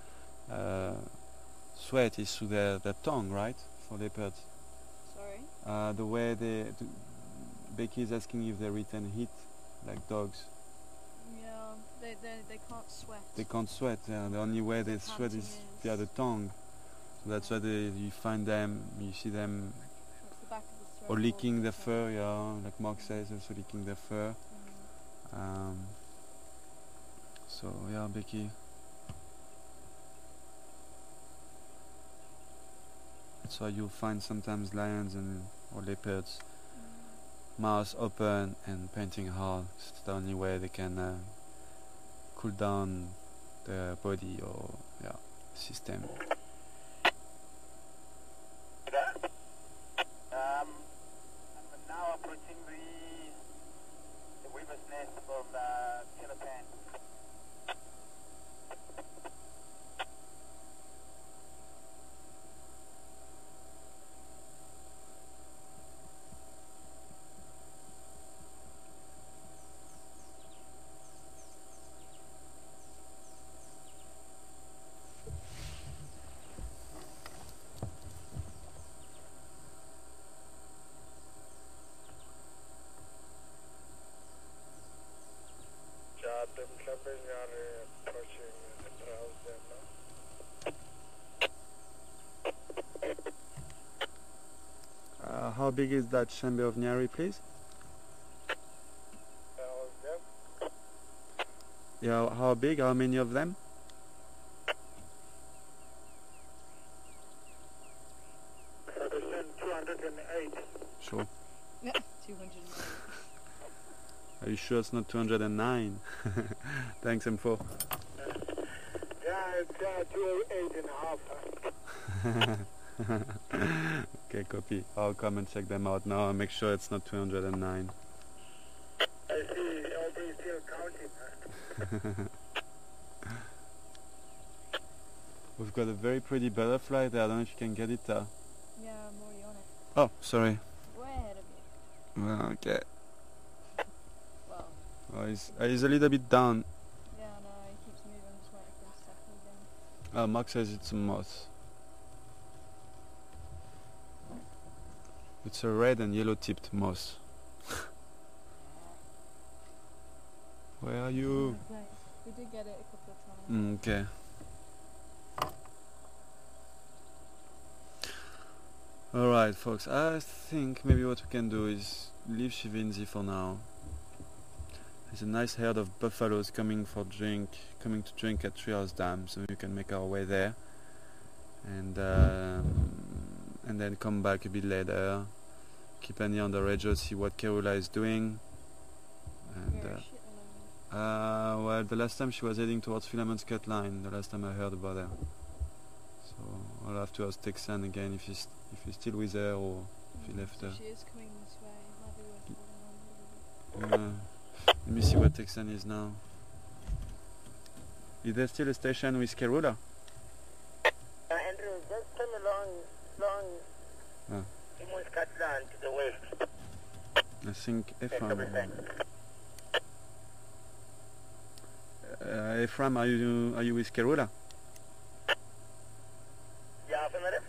A: sweat is through their tongue, right? For leopards.
B: Sorry?
A: The way Becky is asking if they retain heat like dogs.
B: Yeah, they can't sweat.
A: They can't sweat. Yeah. The only way they sweat is via the tongue. So that's why you find them, you see them
B: It's the back of the throat
A: or licking their
B: the
A: fur. Yeah, like Mark says, also licking their fur. So yeah, Becky. That's why you'll find sometimes lions or leopards mouths open and panting hard. It's the only way they can cool down their body or system.
C: I'm now approaching the weaver's nest from Philippines. Them clubbing are approaching the browse them now.
A: How big is that chamber of Nyari, please?
C: Them.
A: Yeah, how big? How many of them?
C: Percent 208.
A: Sure.
B: Yeah, 200.
A: Are you sure it's not 209? Thanks, M4.
C: Yeah, it's 208 and a half.
A: Okay, copy. I'll come and check them out now and make sure it's not 209.
C: I see, are they still counting?
A: We've got a very pretty butterfly there. I don't know if you can get it.
B: Yeah, I'm already on it.
A: Oh, sorry.
B: Way ahead of you.
A: Well, okay.
B: Well,
A: Oh, he's a little bit down.
B: yeah, no, he keeps moving, just waiting for him to settle again.
A: Mark says it's a moth. It's a red and yellow tipped moth. Where are you?
B: We did get it a couple of times.
A: Okay. Alright folks, I think maybe what we can do is leave Shinzi for now. There's a nice herd of buffaloes coming to drink at Treehouse Dam, so we can make our way there and then come back a bit later, keep an ear on the radio, see what Kula is doing. And well, the last time she was heading towards Philemon's Cut Line, the last time I heard about her. So I'll have to ask Texan again if he's still with her or if he left her.
B: She is coming this way. Might be worth holding on.
A: Let me see what Texan is now. Is there still a station with Kerula?
C: Andrew, just come along Philemon's Cut Line to the west.
A: I think Ephraim. Ephraim, are you with Kerula?
C: Yeah, affirmative.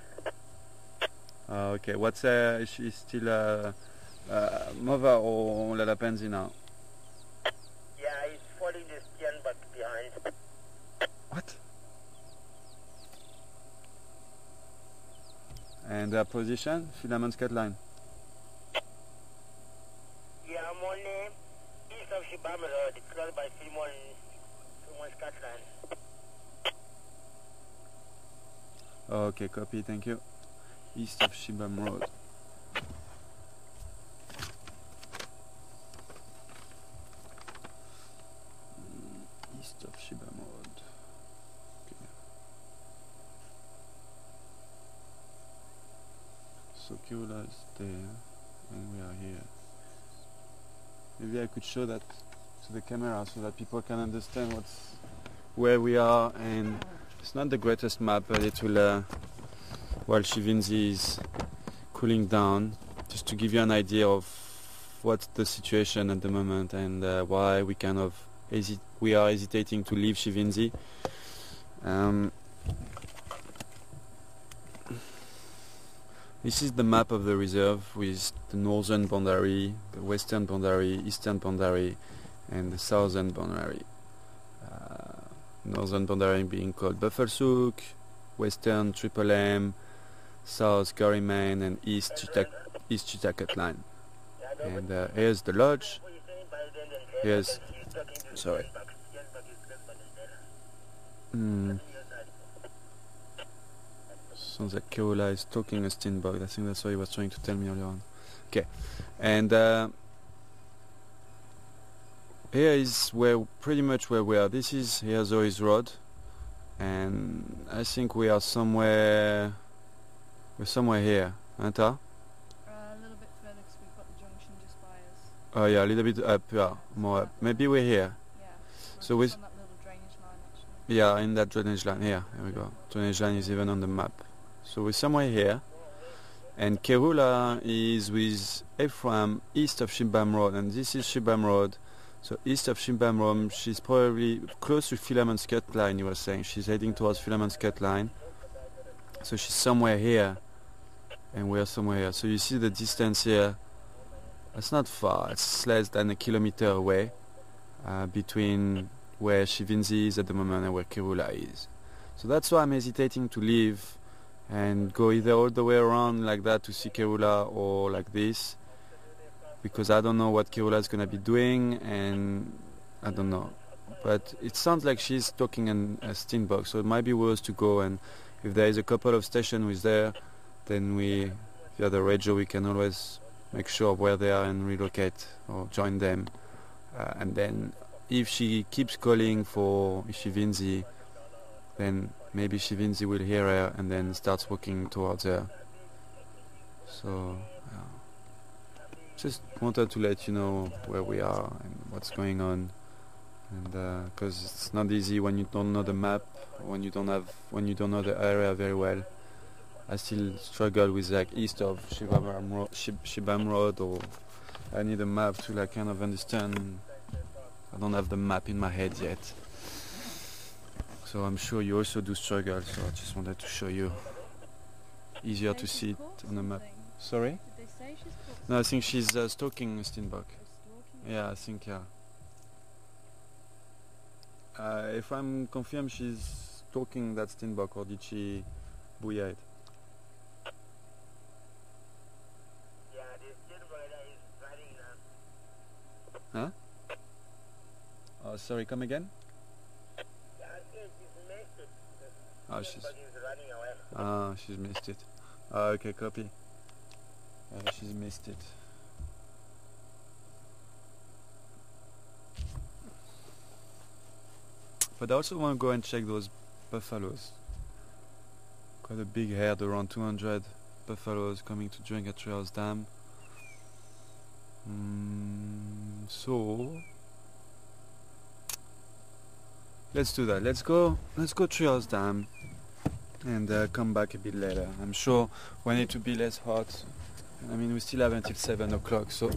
A: Okay, what's is she still Mova or La Penzina?
C: Yeah, he's following the skin back behind.
A: What? And their position? Philemon's Cut Line.
C: Yeah, I'm on east of Shibama Road, close by Philemon's Cut Line.
A: Okay, copy, thank you. East of Shibam Road. East of Shibam Road. Okay. So Kula is there, and we are here. maybe I could show that to the camera so that people can understand where we are. And it's not the greatest map, but it will, while Shinzi is cooling down, just to give you an idea of what's the situation at the moment and why we kind of we are hesitating to leave Shinzi. This is the map of the reserve with the northern boundary, the western boundary, eastern boundary, and the southern boundary. Northern boundary being called Buffelshoek, western Triple M, south Curryman, and east Chitakat line. And here's the lodge. Here's, sorry. Sounds like Kula is talking a Steenbok. I think that's what he was trying to tell me earlier on. Okay, and here is pretty much where we are. This is here's Zoe's Road, and I think we are somewhere. We're somewhere here, aren't we?
B: A little bit further because we've got the junction just by us.
A: Oh yeah, a little bit up, yeah, more up. Maybe we're here.
B: Yeah.
A: So
B: on that little drainage line actually.
A: Yeah, in that drainage line. Here we go. Drainage line is even on the map. So we're somewhere here. And Kula is with Ephraim east of Shimbam Road, and this is Shimbam Road. So east of Shimbam Road, she's probably close to Philemon's Cut Line, you were saying. She's heading towards Philemon's Cut Line. So she's somewhere here, and we're somewhere here. So you see the distance here. It's not far, it's less than a kilometer away between where Shinzi is at the moment and where Kula is. So that's why I'm hesitating to leave and go either all the way around like that to see Kula or like this, because I don't know what Kula is going to be doing, and I don't know. But it sounds like she's talking in a Steenbok, so it might be worth to go, and if there is a couple of stations with there, then via the radio, we can always make sure of where they are and relocate or join them. And then if she keeps calling for Shinzi, then maybe Shinzi will hear her and then starts walking towards her. So, just wanted to let you know where we are and what's going on. And because it's not easy when you don't know the map, when you don't know the area very well. I still struggle with like east of Shibam Road, or I need a map to like kind of understand. I don't have the map in my head yet. So I'm sure you also do struggle, so I just wanted to show you. Easier to see it on the map. Sorry?
B: Did they say she's caught?
A: No, I think she's stalking Steenbok. Yeah, I think, yeah. If I'm confirmed she's stalking that Steenbok, or did she booyah it?
C: Yeah, the Steenbok is running now.
A: Huh? Oh, sorry, come again?
C: Yeah, I think she's missed it.
A: Oh,
C: Is running away.
A: she's missed it. Okay, copy. She's missed it. But I also want to go and check those buffaloes. Quite a big herd, around 200 buffaloes coming to drink at Trials Dam. So let's do that. Let's go Trials Dam and come back a bit later. I'm sure we need to be less hot. I mean, we still have until 7 o'clock, so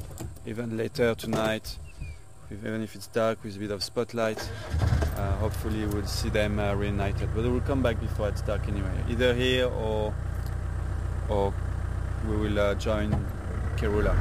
A: even later tonight, even if it's dark with a bit of spotlight, hopefully we'll see them reunited. But we'll come back before it's dark anyway, either here or we will join Kula.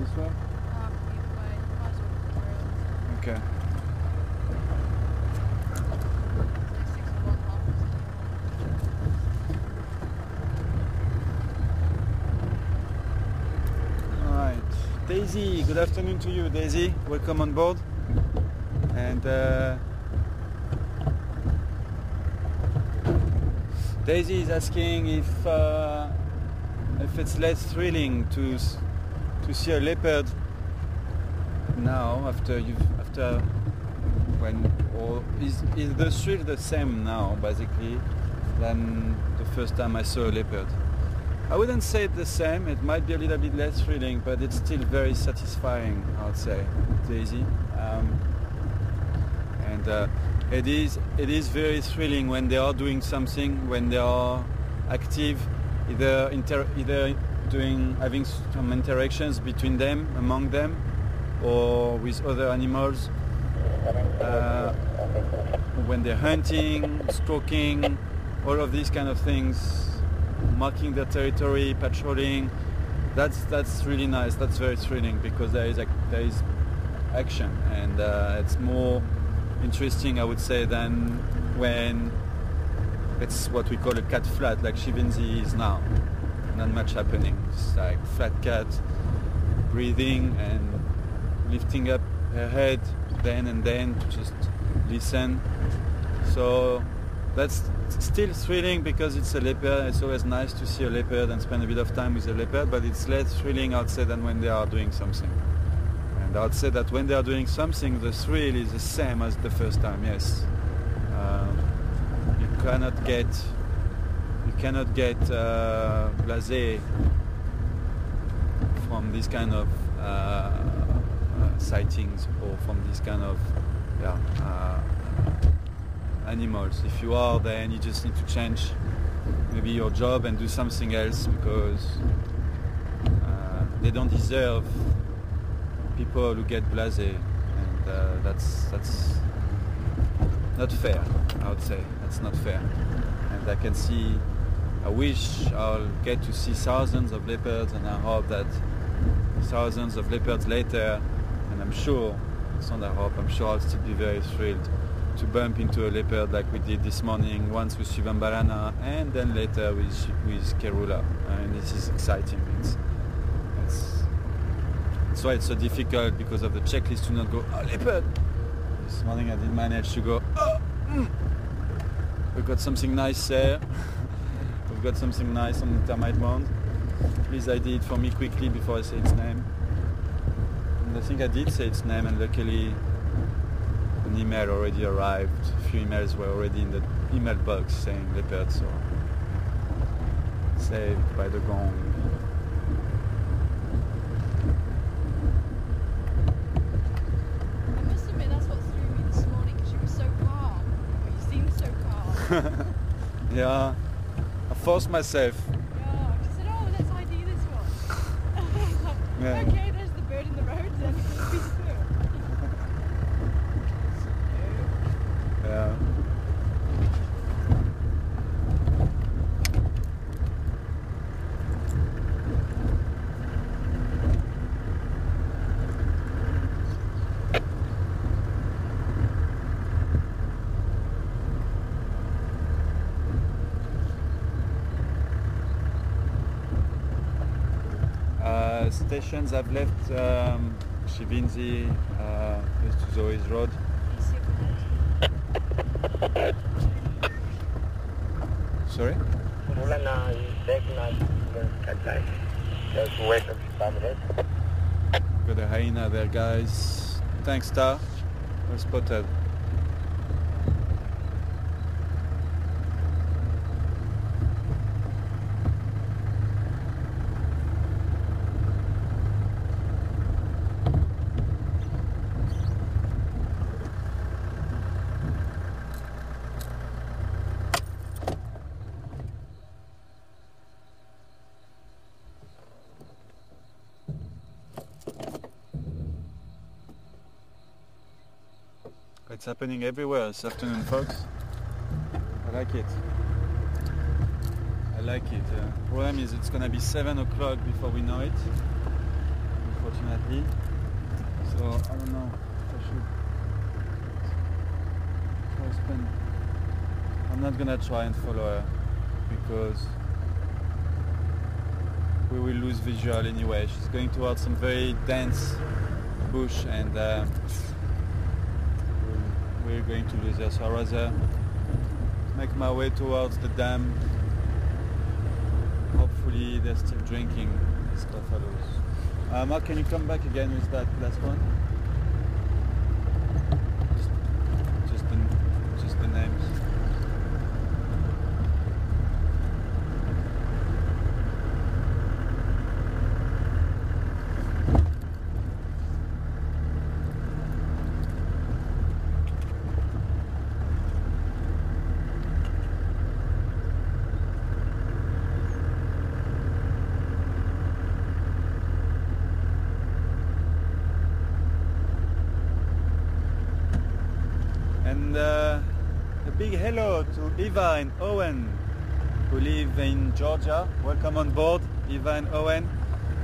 A: this way?
B: Either way, might as well look around.
A: Okay.
B: It's like 6 of 1 half, isn't it?
A: Alright. Daisy, good afternoon to you, Daisy. Welcome on board. And Daisy is asking if it's less thrilling to see a leopard now or is the thrill the same now basically than the first time I saw a leopard? I wouldn't say it's the same. It might be a little bit less thrilling, but it's still very satisfying, I would say, Daisy. It is very thrilling when they are doing something, when they are active, either having some interactions between them, among them, or with other animals. When they're hunting, stalking, all of these kind of things, marking their territory, patrolling. That's really nice. That's very thrilling because there is action, and it's more interesting, I would say, than when it's what we call a cat flat, like Shinzi is now. Not much happening. It's like flat cat, breathing and lifting up her head then and then to just listen. So that's still thrilling because it's a leopard. It's always nice to see a leopard and spend a bit of time with a leopard, but it's less thrilling, I'd say, than when they are doing something. And I'd say that when they are doing something, the thrill is the same as the first time, yes. You cannot get blasé from this kind of sightings or from this kind of animals. If you are, then you just need to change maybe your job and do something else because they don't deserve people who get blasé, and that's not fair, I would say. That's not fair. And I wish I'll get to see thousands of leopards, and I hope that thousands of leopards later, and I'm sure I'll still be very thrilled to bump into a leopard like we did this morning, once with Shivambarana and then later with Kula. And this is exciting. That's why it's so difficult, because of the checklist, to not go, oh, leopard! This morning I did manage to go, oh, we've got something nice there. We've got something nice on the termite mound. Please ID it for me quickly before I say its name. And I think I did say its name, and luckily an email already arrived. A few emails were already in the email box saying leopard, so saved by the gong.
B: I must admit that's what threw me this morning, because you were so calm. Or you seemed so calm.
A: Yeah, I forced myself.
B: Yeah, she said, oh, let's ID this one. Like,
A: Yeah.
B: okay, there's the bird in the road, then it's a piece of food.
A: Yeah. Stations I've left Shinzi, close to Zoe's Road. Sorry? Got a hyena there, guys. Thanks, Star. Well spotted. It's happening everywhere this afternoon, folks. I like it. The problem is it's gonna be 7 o'clock before we know it. For unfortunately. So I don't know if I should spend. I'm not gonna try and follow her because we will lose visual anyway. She's going towards some very dense bush and we're going to lose her. So I'd rather make my way towards the dam. Hopefully they're still drinking, these buffaloes. Mark, can you come back again with that last one? Just the names. And a big hello to Eva and Owen who live in Georgia. Welcome on board, Eva and Owen.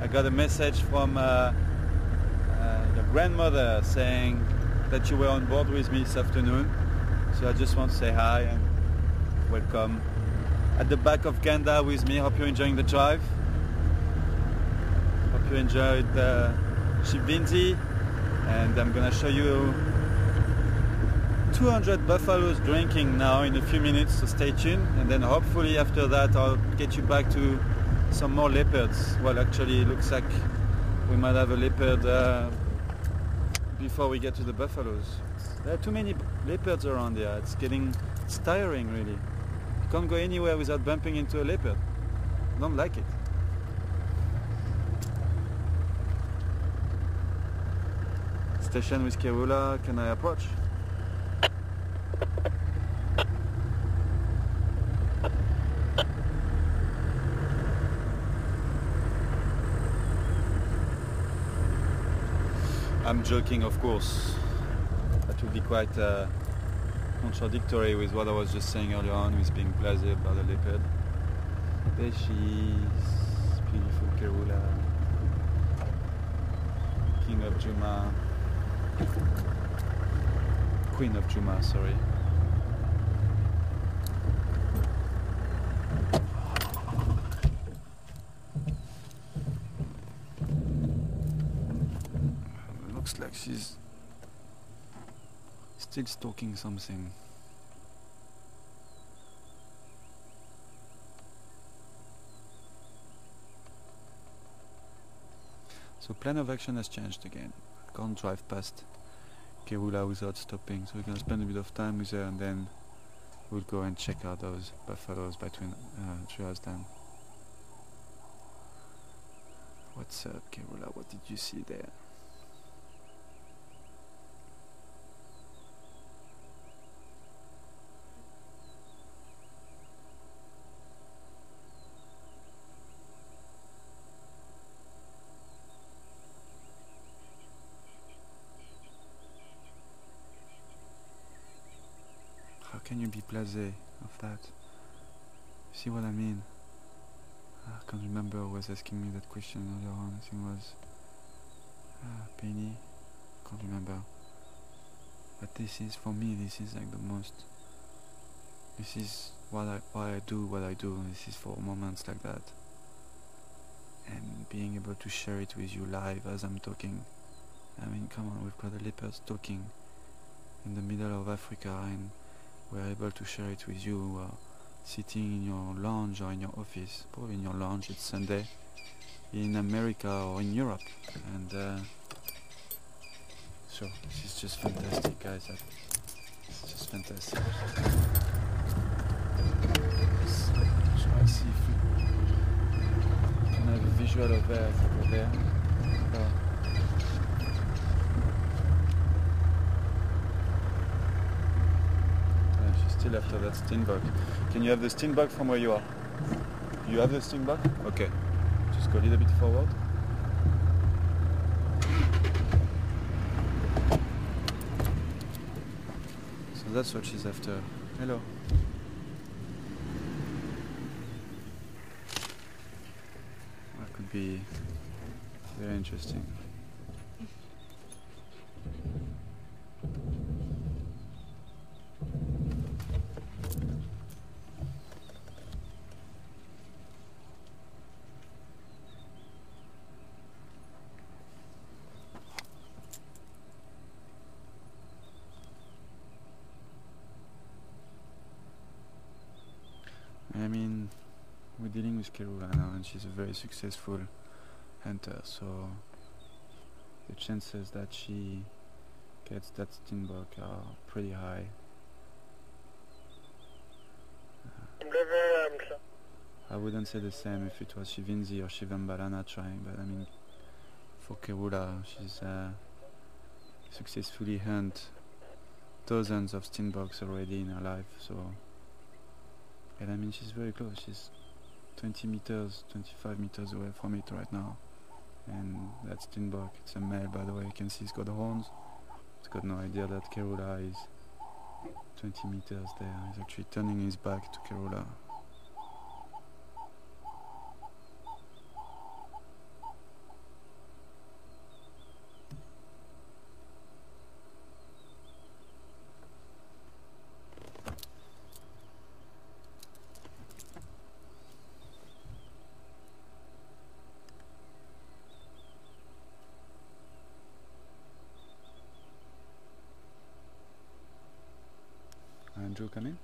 A: I got a message from your grandmother saying that you were on board with me this afternoon. So I just want to say hi and welcome. At the back of Kanda with me. Hope you're enjoying the drive. Hope you enjoyed Shinzi. And I'm gonna show you 200 buffaloes drinking now in a few minutes, so stay tuned, and then hopefully after that I'll get you back to some more leopards. Well, actually it looks like we might have a leopard before we get to the buffaloes. There are too many leopards around here. It's tiring really. You can't go anywhere without bumping into a leopard. I don't like it. Station with Kula, can I approach? I'm joking, of course. That would be quite contradictory with what I was just saying earlier on with being blasé about the leopard. There she is, beautiful Kula, King of Juma, Queen of Juma, sorry. Looks like she's still stalking something. So plan of action has changed again. Can't drive past Kula without stopping, so we're gonna spend a bit of time with her and then we'll go and check out those buffaloes between Trias Dam. What's up, Kula? What did you see there? How can you be blasé of that? See what I mean? I can't remember who was asking me that question earlier on. I think it was Penny. Can't remember. But this is, for me, this is like the most. This is why I do what I do. This is for moments like that. And being able to share it with you live as I'm talking. I mean, come on, we've got the leopards talking in the middle of Africa, and we're able to share it with you sitting in your lounge or in your office. Probably in your lounge, it's Sunday, in America or in Europe. And so this is just fantastic, guys. It's just fantastic. Let's try to see if we can have a visual of her over there. Still after that steenbok. Can you have the steenbok from where you are? You have the steenbok? Okay. Just go a little bit forward. So that's what she's after. Hello. That could be very interesting. we're dealing with Kula now, and she's a very successful hunter, so the chances that she gets that steenbok are pretty high. I wouldn't say the same if it was Shinzi or Shivambalana trying, but I mean, for Kula, she's successfully hunted dozens of steenboks already in her life, so, and I mean, she's very close. She's 20 meters, 25 meters away from it right now, and that steenbok, it's a male, by the way. You can see it's got horns. It's got no idea that Kula is 20 meters there. He's actually turning his back to Kula. Andrew, come in.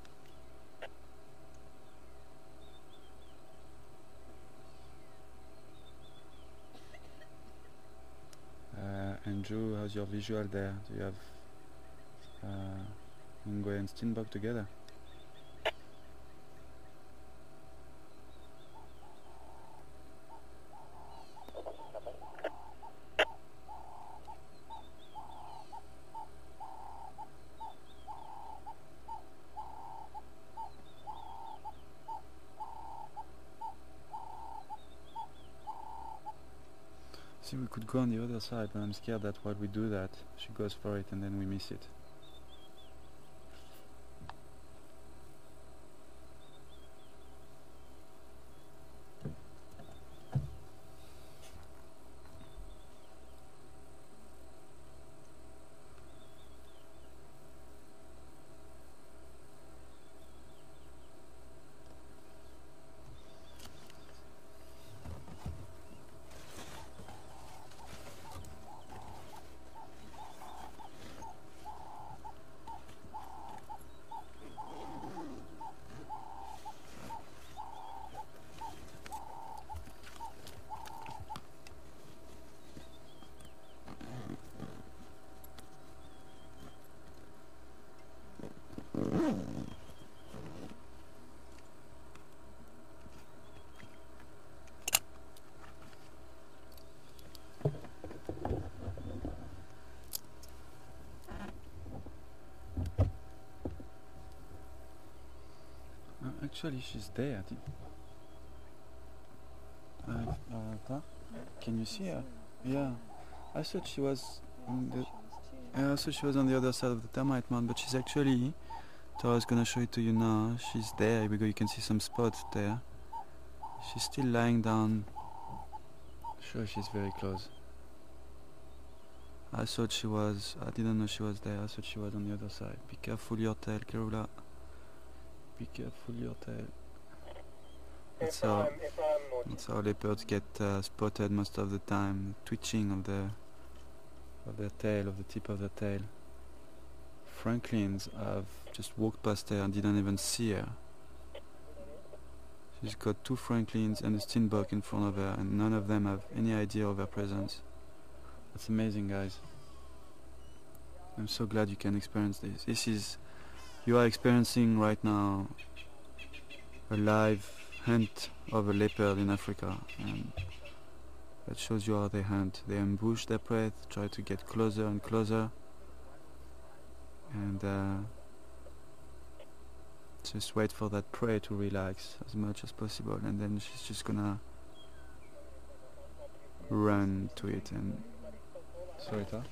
A: Andrew, how's your visual there? Do you have Ngwe and Steenbok together? See, we could go on the other side, but I'm scared that while we do that, she goes for it and then we miss it. Actually, she's there. Can you see her? Yeah. I thought she was on the. Yeah, I thought she was on the other side of the termite mound, but she's actually. So I was gonna show it to you now. She's there. Here we go. You can see some spots there. She's still lying down. Sure, she's very close. I thought she was. I didn't know she was there. I thought she was on the other side. Be careful your tail, Kula. Be careful your tail. That's how leopards get spotted most of the time. Twitching of their tail, of the tip of the tail. Franklins have just walked past her and didn't even see her. She's got two Franklins and a steenbok in front of her, and none of them have any idea of her presence. That's amazing, guys. I'm so glad you can experience this. You are experiencing right now a live hunt of a leopard in Africa, and that shows you how they hunt. They ambush their prey, try to get closer and closer, and just wait for that prey to relax as much as possible, and then she's just gonna run to it. And sorry, Ta?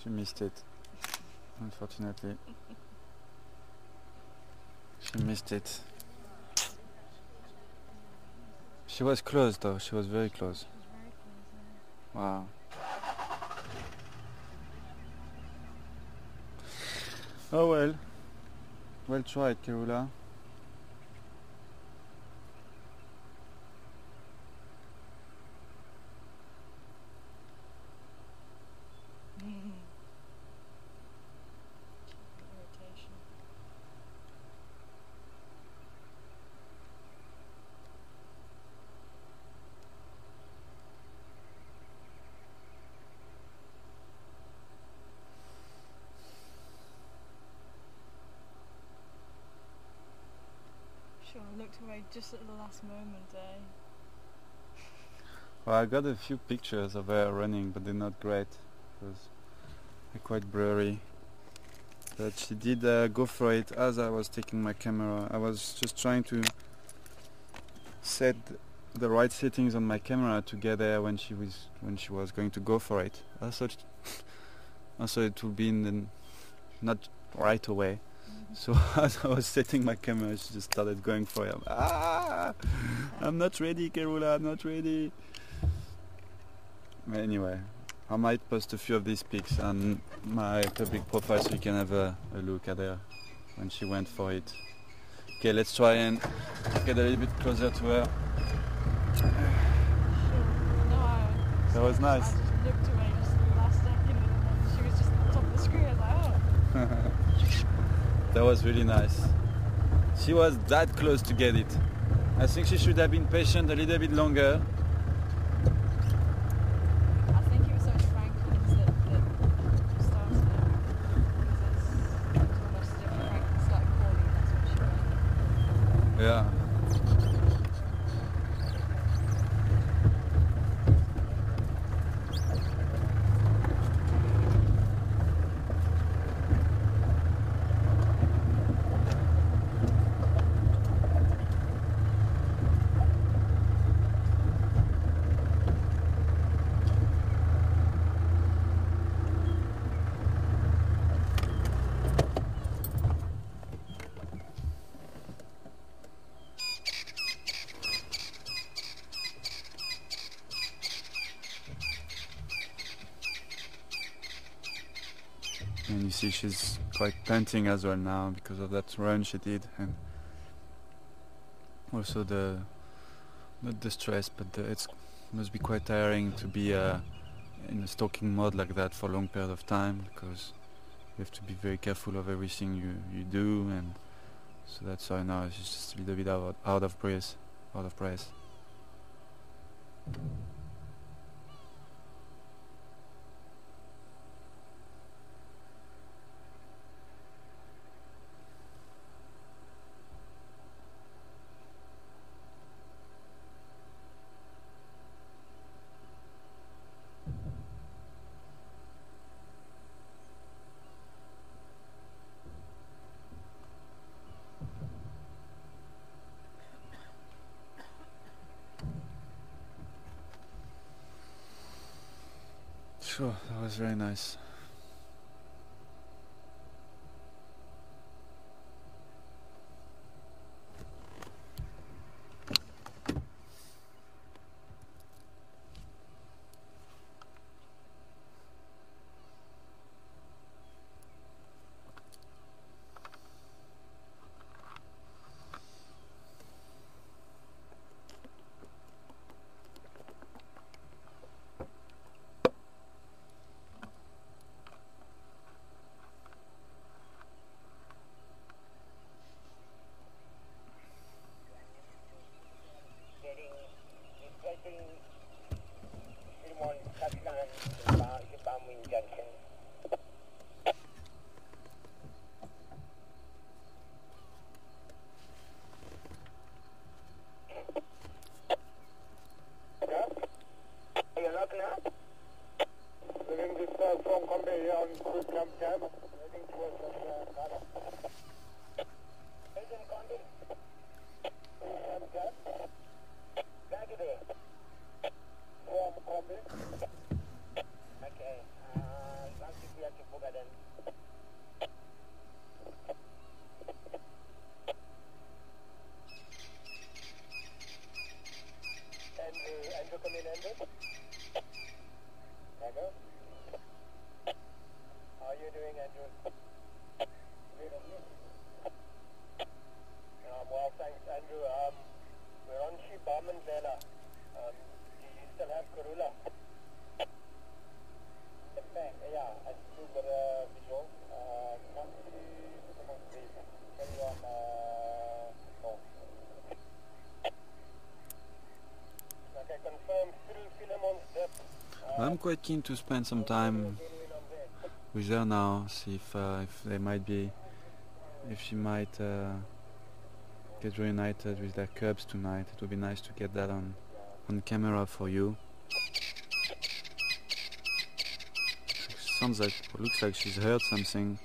A: She missed it, unfortunately. She missed it. She was close though, she was very close.
B: It was very close.
A: Wow. Oh well. Well tried, Kula.
B: Irritation. Sure, I looked away just at the last moment, eh?
A: Well, I got a few pictures of her running, but they're not great because they're quite blurry. But she did go for it as I was taking my camera. I was just trying to set the right settings on my camera to get there when she was going to go for it. I thought it would be not right away. So as I was setting my camera, she just started going for it. I'm not ready, Kula, I'm not ready. Anyway, I might post a few of these pics on my public profile so you can have a look at her when she went for it. Okay, let's try and get a little bit closer to her.
B: Sure. No,
A: That was nice.
B: I just looked away just the last second and then she was just on top of the screen. I was like, oh.
A: That was really nice. She was that close to get it. I think she should have been patient a little bit longer.
B: I think it was those Franklins that started it. Because it's almost as if Franklin started calling, that's what she went.
A: Yeah. And you see she's quite panting as well now because of that run she did, and also not the stress, but it must be quite tiring to be in a stalking mode like that for a long period of time, because you have to be very careful of everything you do, and so that's why now she's just a little bit out of breath. Sure, that was very nice. quite keen to spend some time with her now, see if they might be, if she might get reunited with their cubs tonight. It would be nice to get that on camera for you. Looks like she's heard something.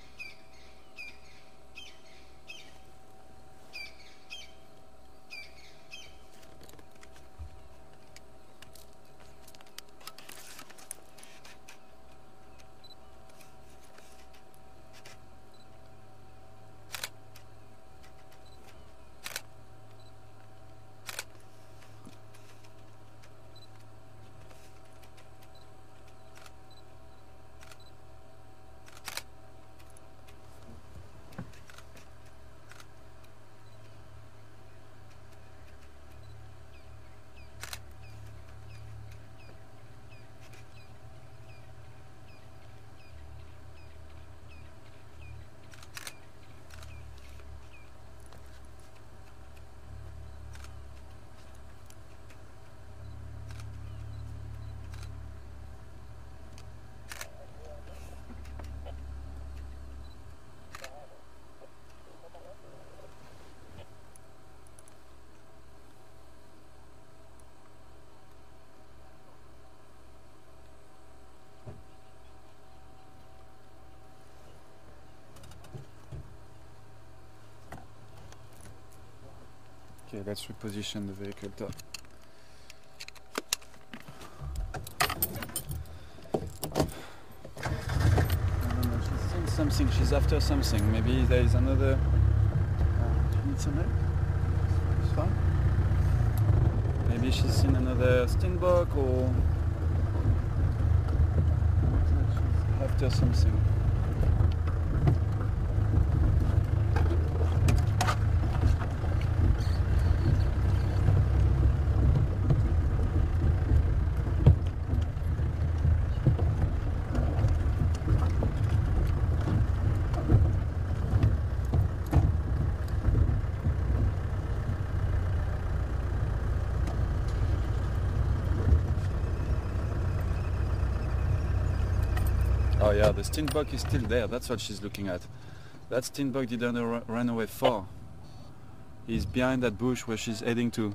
A: Okay, let's reposition the vehicle top. I don't know, she's seen something, she's after something. Maybe there is another... do you need some help? It's fine. Maybe she's seen another steenbok or... she's after something. Oh yeah, the steenbok is still there, that's what she's looking at. That steenbok didn't run away far. He's behind that bush where she's heading to.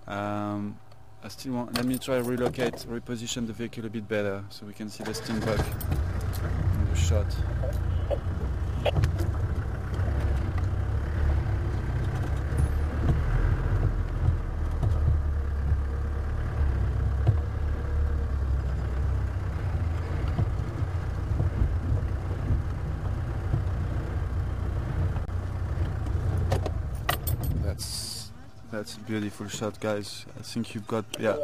A: I still want, let me try reposition the vehicle a bit better so we can see the steenbok in the shot. That's a beautiful shot, guys. I think you've got, yeah,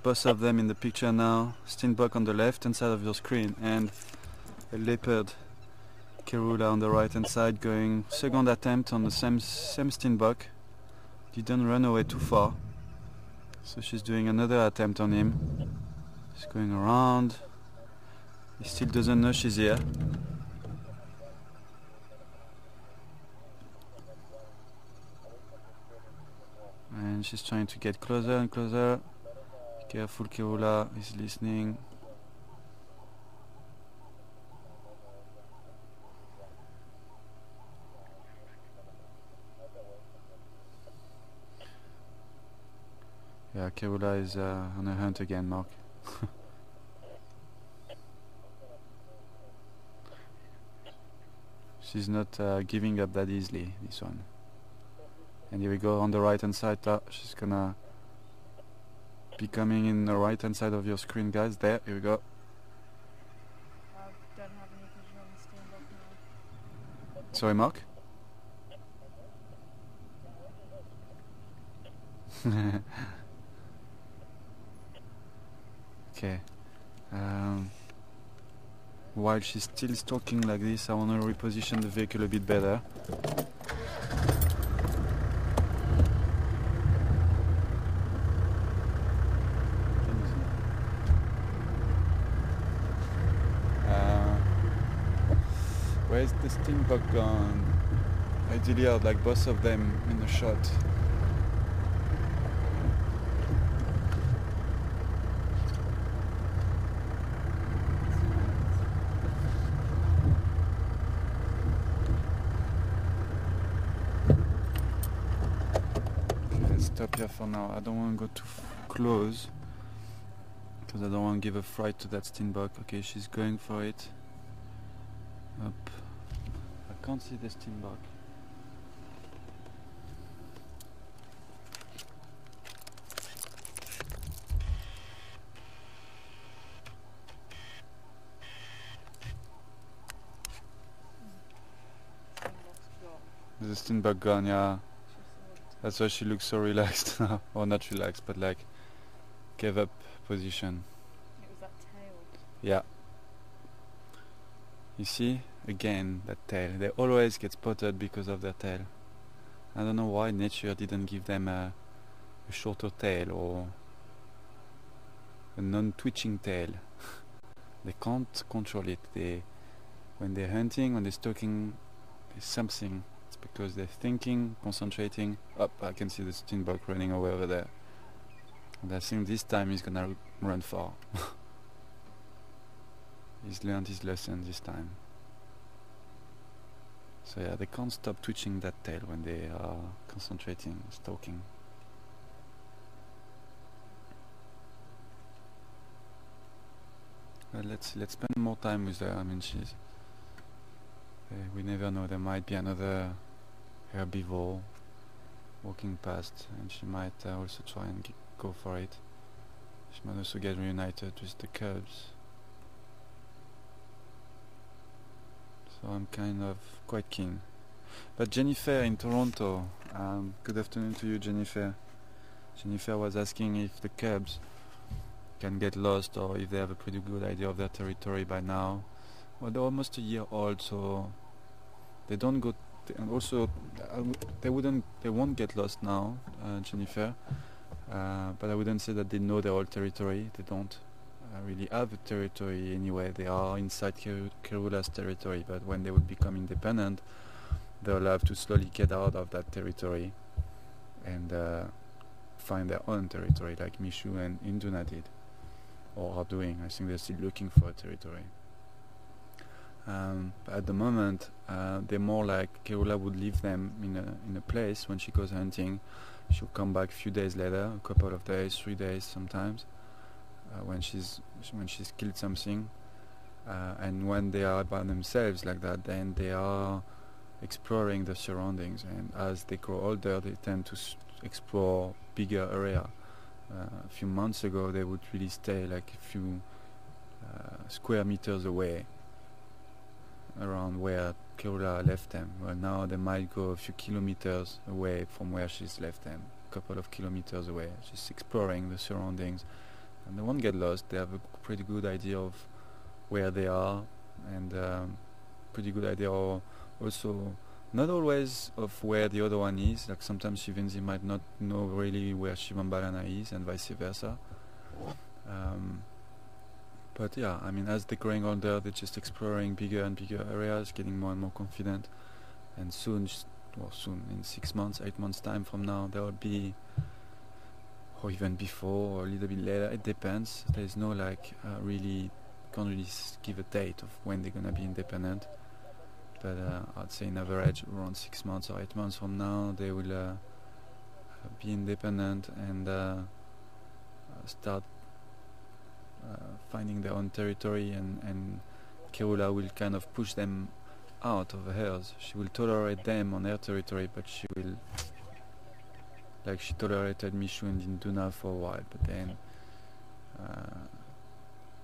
A: both of them in the picture now. Steenbok on the left hand side of your screen and a Leopard Kula on the right hand side, going second attempt on the same steenbok. Didn't run away too far, so she's doing another attempt on him. She's going around. He still doesn't know she's here. And she's trying to get closer and closer. Careful, Kula is listening. Yeah, Kula is on a hunt again, Mark. She's not giving up that easily, this one. And here we go on the right hand side. She's gonna be coming in the right hand side of your screen, guys. There, here we go.
B: I don't have any vision on the steenbok now.
A: Sorry, Mark? Okay. While she's still stalking like this, I want to reposition the vehicle a bit better. Where's the steenbok gone? Ideally I'd like both of them in the shot. stop here for now. I don't want to go too close because I don't want to give a fright to that steenbok. Okay, she's going for it. Up. I can't see the steenbok. The steenbok gone, yeah. That's why she looks so relaxed now. Or not relaxed, but like gave up position.
B: It was that tail.
A: Yeah. You see, again, that tail. They always get spotted because of their tail. I don't know why nature didn't give them a shorter tail or a non-twitching tail. They can't control it. When they're hunting, when they're stalking, there's something. It's because they're thinking, concentrating. Up, I can see the steenbok running away over there. And I think this time he's gonna run far. He's learned his lesson this time. So yeah, they can't stop twitching that tail when they are concentrating, stalking. Well, let's spend more time with her. I mean, we never know. There might be another herbivore walking past, and she might also try and go for it. She might also get reunited with the cubs. So I'm kind of quite keen. But Jennifer in Toronto, good afternoon to you, Jennifer. Jennifer was asking if the cubs can get lost or if they have a pretty good idea of their territory by now. Well, they're almost a year old, so they don't go. And also, they won't get lost now, Jennifer. But I wouldn't say that they know their whole territory. They don't really have a territory anyway. They are inside Kula's territory, but when they will become independent, they'll have to slowly get out of that territory and find their own territory, like Mishu and Induna did, or are doing. I think they're still looking for a territory. But at the moment, they're more like Kula would leave them in a place when she goes hunting. She'll come back a few days later, a couple of days, 3 days sometimes, when she's killed something. And when they are by themselves like that, then they are exploring the surroundings. And as they grow older, they tend to explore bigger area. A few months ago, they would really stay like a few square meters away around where Kula left them. Well, now they might go a few kilometers away from where she's left them, a couple of kilometers away, just exploring the surroundings. And they won't get lost. They have a pretty good idea of where they are, and pretty good idea also not always of where the other one is. Like sometimes Shinzi might not know really where Shivambalana is, and vice versa. But yeah, I mean, as they're growing older, they're just exploring bigger and bigger areas, getting more and more confident. And soon, in 6 months, 8 months time from now, they'll be, or even before, or a little bit later. It depends. There's no like can't really give a date of when they're gonna be independent. But I'd say, in average, around 6 months or 8 months from now, they will be independent and start finding their own territory, and Kula will kind of push them out of hers. She will tolerate them on her territory, but she will, like she tolerated Mishu and Induna for a while, but then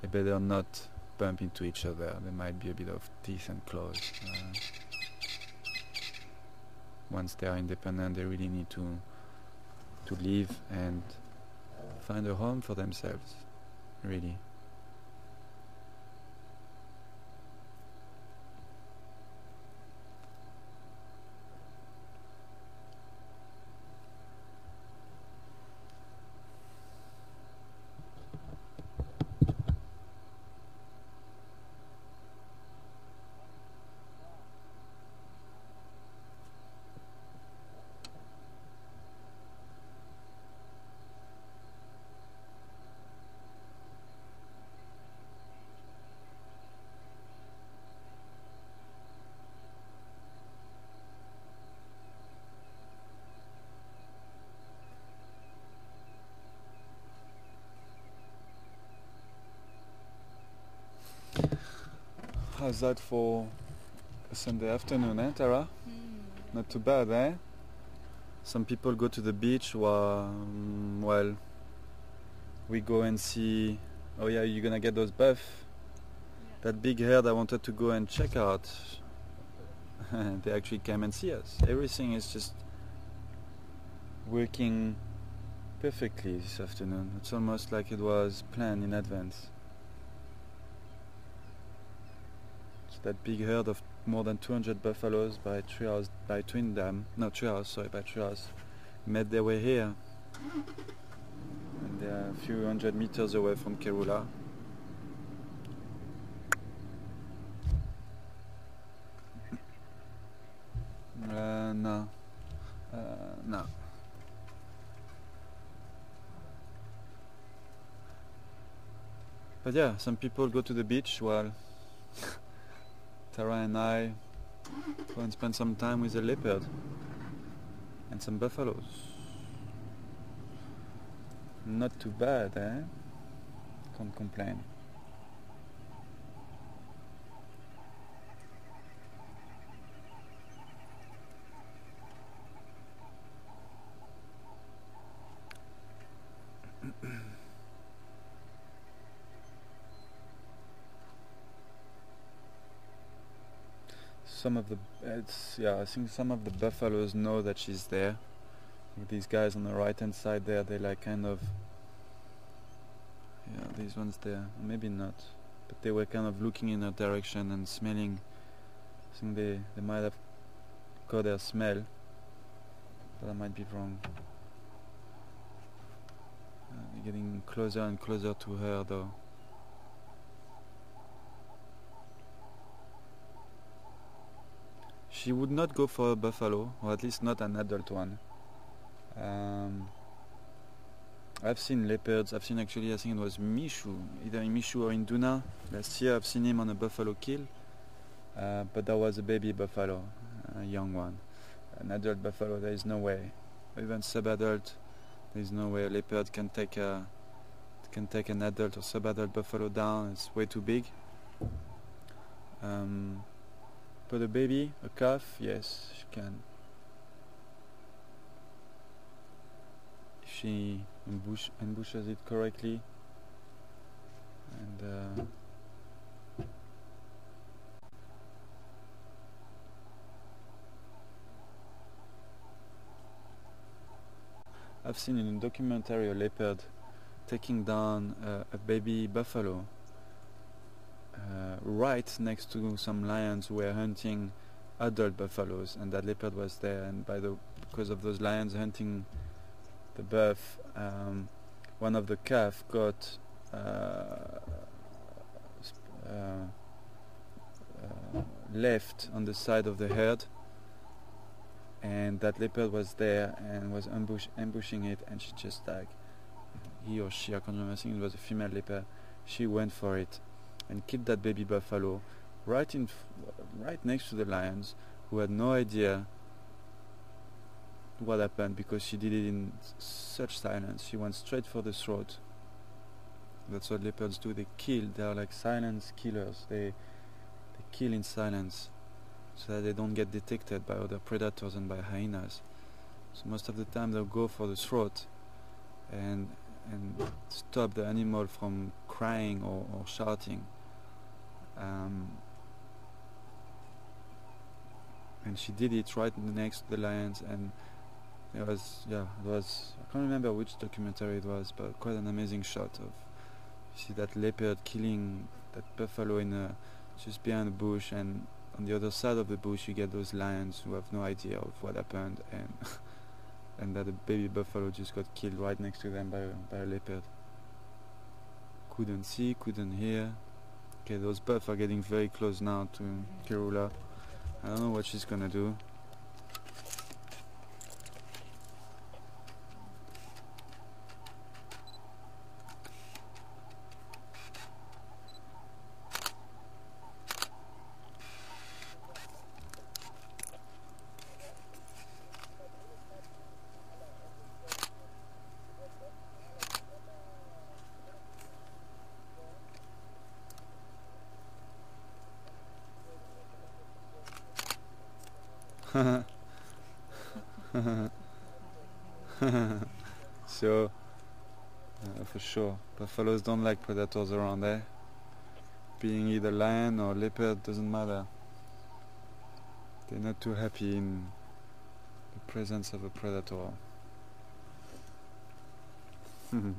A: they better not bump into each other. There might be a bit of teeth and claws. Once they are independent, they really need to live and find a home for themselves, really. How's that for a Sunday afternoon, eh, Tara? Not too bad, eh? Some people go to the beach while, well, we go and see... Oh yeah, you're gonna get those buff.
B: Yeah.
A: That big herd I wanted to go and check out. They actually came and see us. Everything is just working perfectly this afternoon. It's almost like it was planned in advance. It's that big herd of more than 200 buffaloes by treehouse, by twin dam, no treehouse, sorry, by treehouse, made their way here. And they are a few hundred meters away from Kula. No. No. But yeah, some people go to the beach while Tara and I go and spend some time with a leopard and some buffaloes. Not too bad, eh? Can't complain. Some of the, I think some of the buffaloes know that she's there. With these guys on the right hand side there, they like kind of, yeah, these ones there, maybe not, but they were kind of looking in her direction and smelling. I think they might have got their smell, but I might be wrong. They're getting closer and closer to her though. She would not go for a buffalo, or at least not an adult one. I've seen leopards, I've seen actually, I think it was Mishu, either in Mishu or in Duna. Last year I've seen him on a buffalo kill, but that was a baby buffalo, a young one. An adult buffalo, there is no way. Even sub-adult, there is no way a leopard can take an adult or sub-adult buffalo down. It's way too big. But a baby, a calf, yes, she can. If she ambushes it correctly, and I've seen in a documentary a leopard taking down a baby buffalo right next to some lions who were hunting adult buffaloes, and that leopard was there, and because of those lions hunting the buff, one of the calf got left on the side of the herd, and that leopard was there and was ambushing it, and she just like, he or she, I can't remember, I think it was a female leopard, she went for it and killed that baby buffalo right next to the lions, who had no idea what happened because she did it in such silence. She went straight for the throat. That's what leopards do. They kill. They are like silence killers. They kill in silence so that they don't get detected by other predators and by hyenas. So most of the time they'll go for the throat and stop the animal from crying or shouting. And she did it right next to the lions, and it was, I can't remember which documentary it was, but quite an amazing shot of, you see that leopard killing that buffalo just behind the bush, and on the other side of the bush you get those lions who have no idea of what happened, and and that the baby buffalo just got killed right next to them by a leopard. Couldn't see, couldn't hear. Okay, those buffs are getting very close now to Kula. I don't know what she's gonna do. So, for sure, buffaloes don't like predators around there. Being either lion or leopard doesn't matter. They're not too happy in the presence of a predator.
B: Being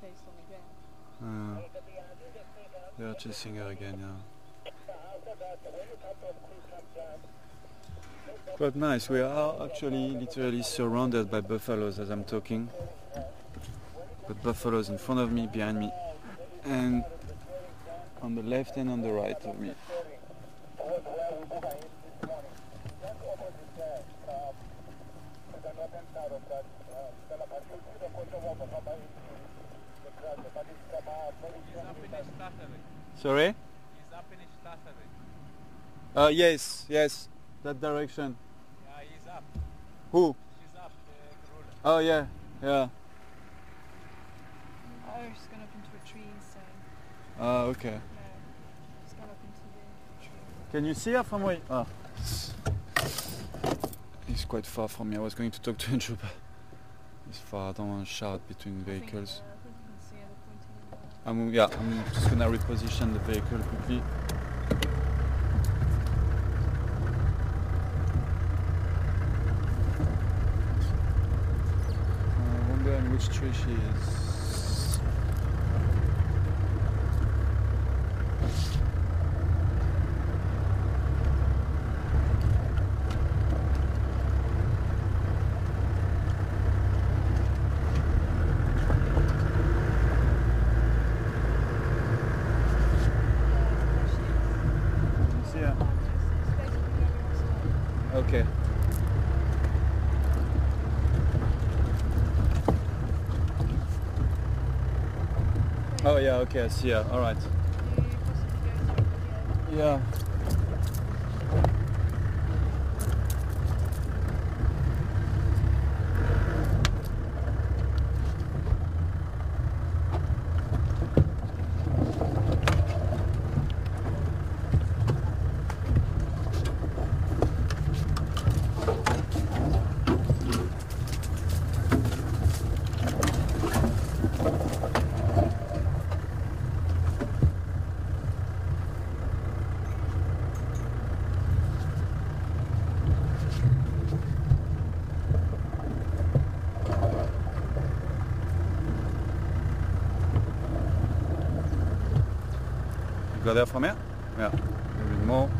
B: chased on again.
A: They are chasing her again, yeah. Quite nice. We are actually literally surrounded by buffaloes as I'm talking. But buffaloes in front of me, behind me, and on the left and on the right of me. Sorry?
D: He's up in his Saturday.
A: Yes, that direction.
D: Yeah, he's up.
A: Who?
D: She's up, the ruler.
A: Oh yeah.
B: Oh, she's gone up into a tree, so
A: Okay.
B: no. She's gone up into the tree.
A: Can you see her from where? Oh. It's quite far from me. I was going to talk to a trooper. It's far. I don't want to shout between vehicles.
B: I think you can see her pointing in there.
A: I'm just gonna reposition the vehicle quickly. I wonder in which tree she is. Yeah. Okay. Oh yeah, okay, I see her. All right. Yeah. Got there from here? Yeah. A bit more.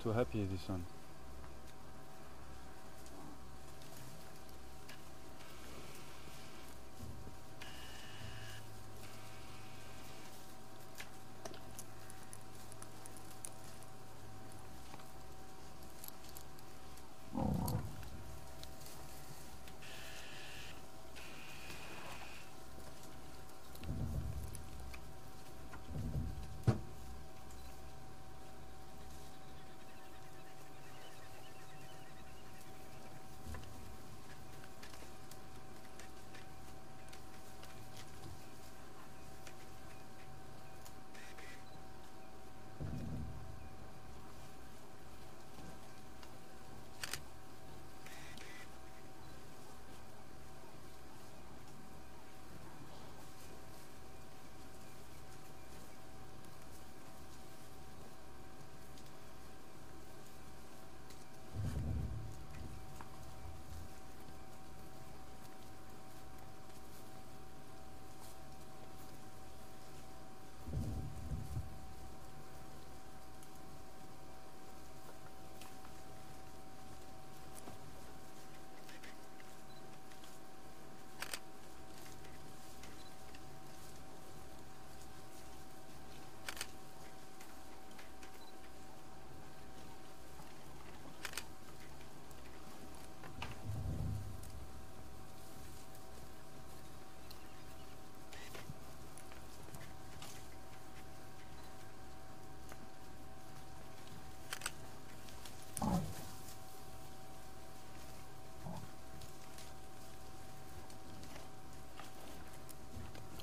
A: Too happy this one.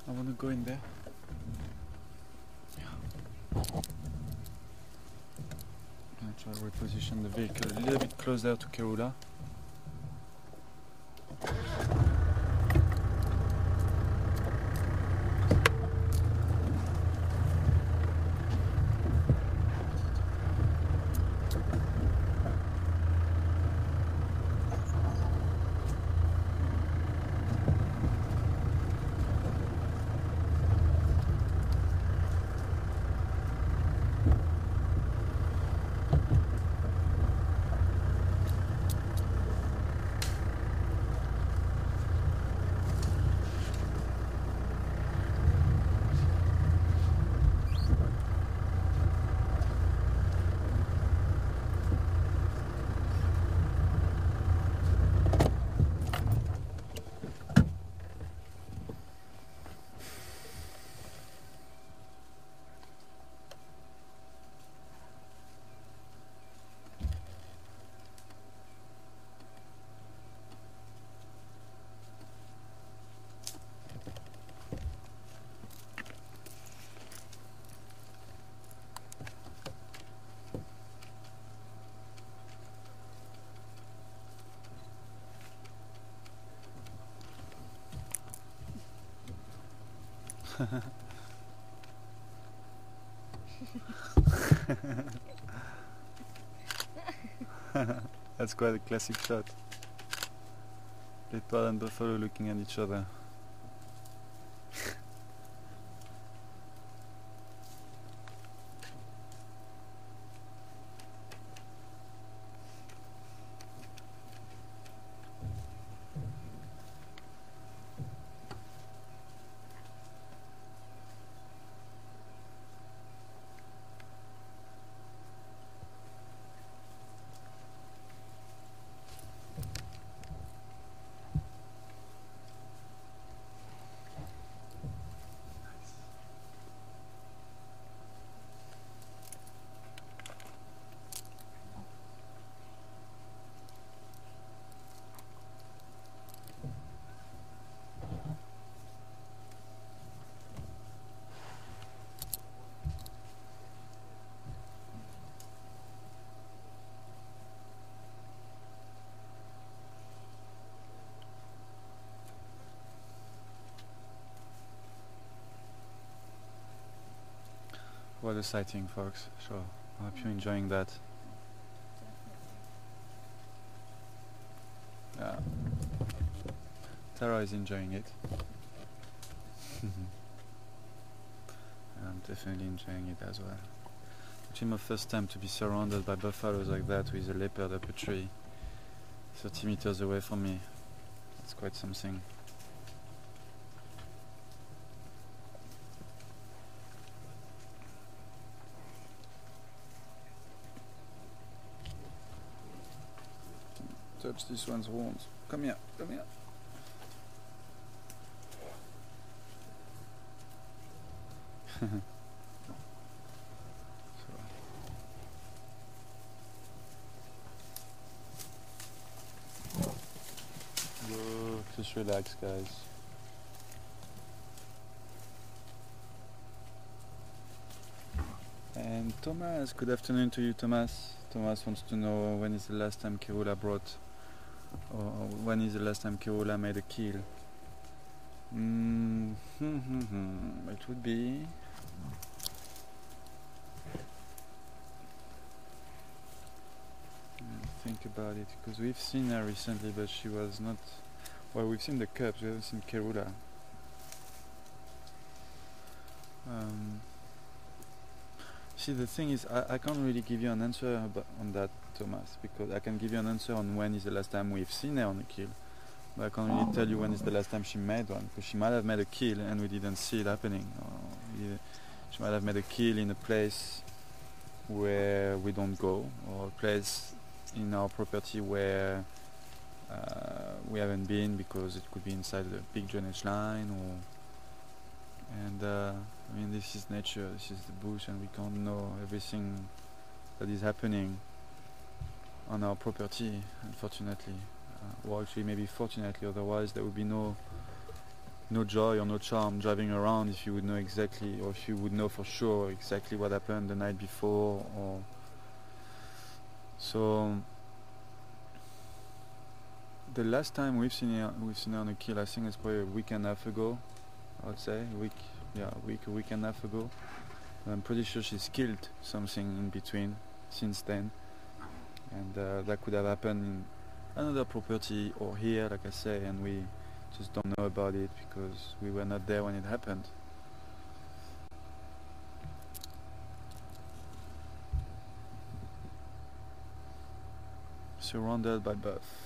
A: I want to go in there. I'm going to try to reposition the vehicle a little bit closer to Kula. That's quite a classic shot. Leopard and buffalo looking at each other. What a sighting, folks. So I hope you're enjoying that. Tara is enjoying it. I'm definitely enjoying it as well. actually my first time to be surrounded by buffaloes like that with a leopard up a tree 30 meters away from me. It's quite something. Touch this one's horns. Come here, come here. Whoa, just relax, guys. And Thomas, good afternoon to you, Thomas. Thomas wants to know when is the last time Kula brought, or when is the last time Kula made a kill. It would be think about it, because we've seen her recently, but she was not. Well, we've seen the cubs, we haven't seen Kula. See, the thing is, I can't really give you an answer on that, Thomas, because I can give you an answer on when is the last time we've seen her on a kill, but I can't really tell you when is the last time she made one, because she might have made a kill and we didn't see it happening. She might have made a kill in a place where we don't go, or a place in our property where we haven't been, because it could be inside a big drainage line, and I mean, this is nature, this is the bush, and we can't know everything that is happening on our property, unfortunately, or actually maybe fortunately, otherwise there would be no joy or no charm driving around if you would know exactly, or if you would know for sure exactly what happened the night before. Or so the last time we've seen her on a kill, I think it's probably a week and a half ago. I would say a week and a half ago. I'm pretty sure she's killed something in between since then, and that could have happened in another property or here, like I say, and we just don't know about it because we were not there when it happened. Surrounded by buff.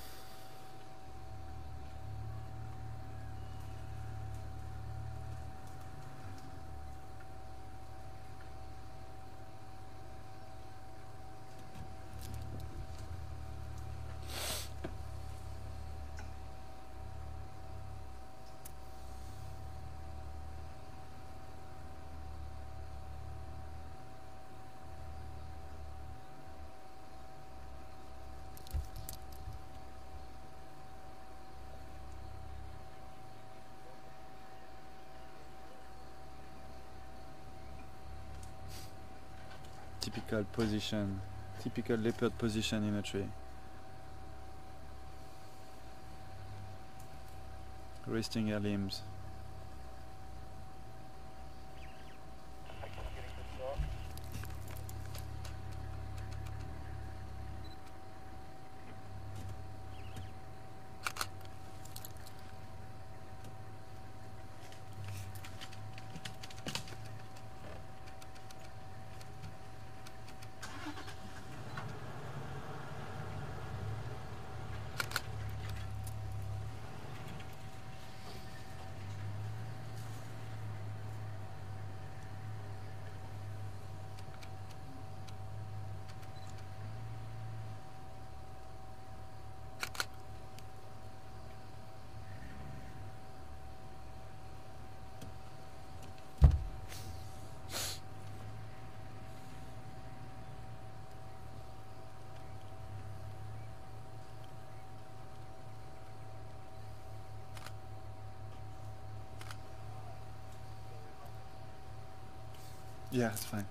A: Typical leopard position in a tree. Resting her limbs. Yeah, it's fine.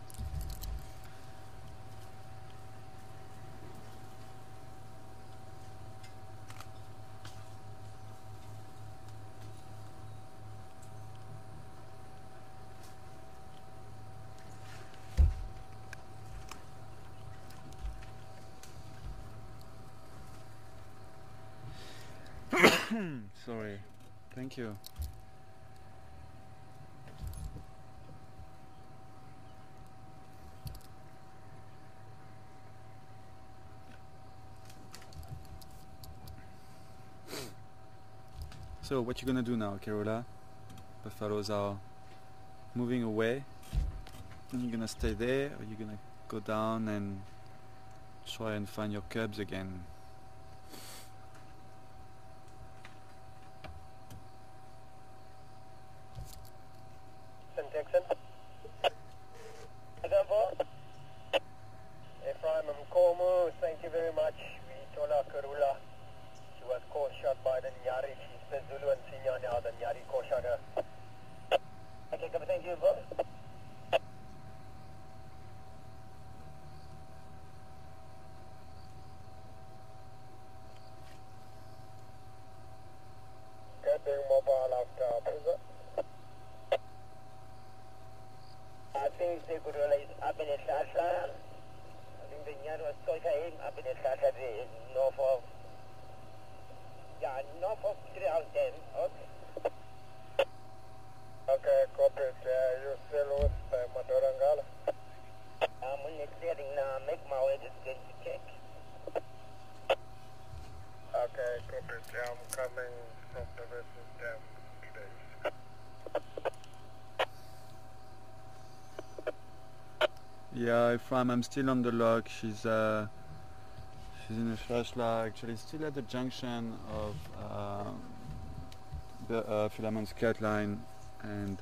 A: Sorry. Thank you. So what you gonna do now, Kerula? Buffaloes are moving away. Are you gonna stay there, or are you gonna go down and try and find your cubs again?
C: St. Jackson. Ephraim Mkomo, thank you very much. We told our Kerula. She was caught shot by the Nyari. She said Zulu and Senior now the Nyari caught shot her. Okay, thank you, bro. Getting mobile after prison. I think they could realize up in the Sasha. I think the Nyari was talking up in the Sasha, north of. Yeah, north of 310. Okay. Okay, copy. You still with Madorangala? I'm only clearing now. Make my way just going to check. Okay, copy. I'm coming from the Western Dam today.
A: Yeah, Ephraim, I'm still on the log. She's in a flashlight, actually still at the junction of the Filament Scout Line and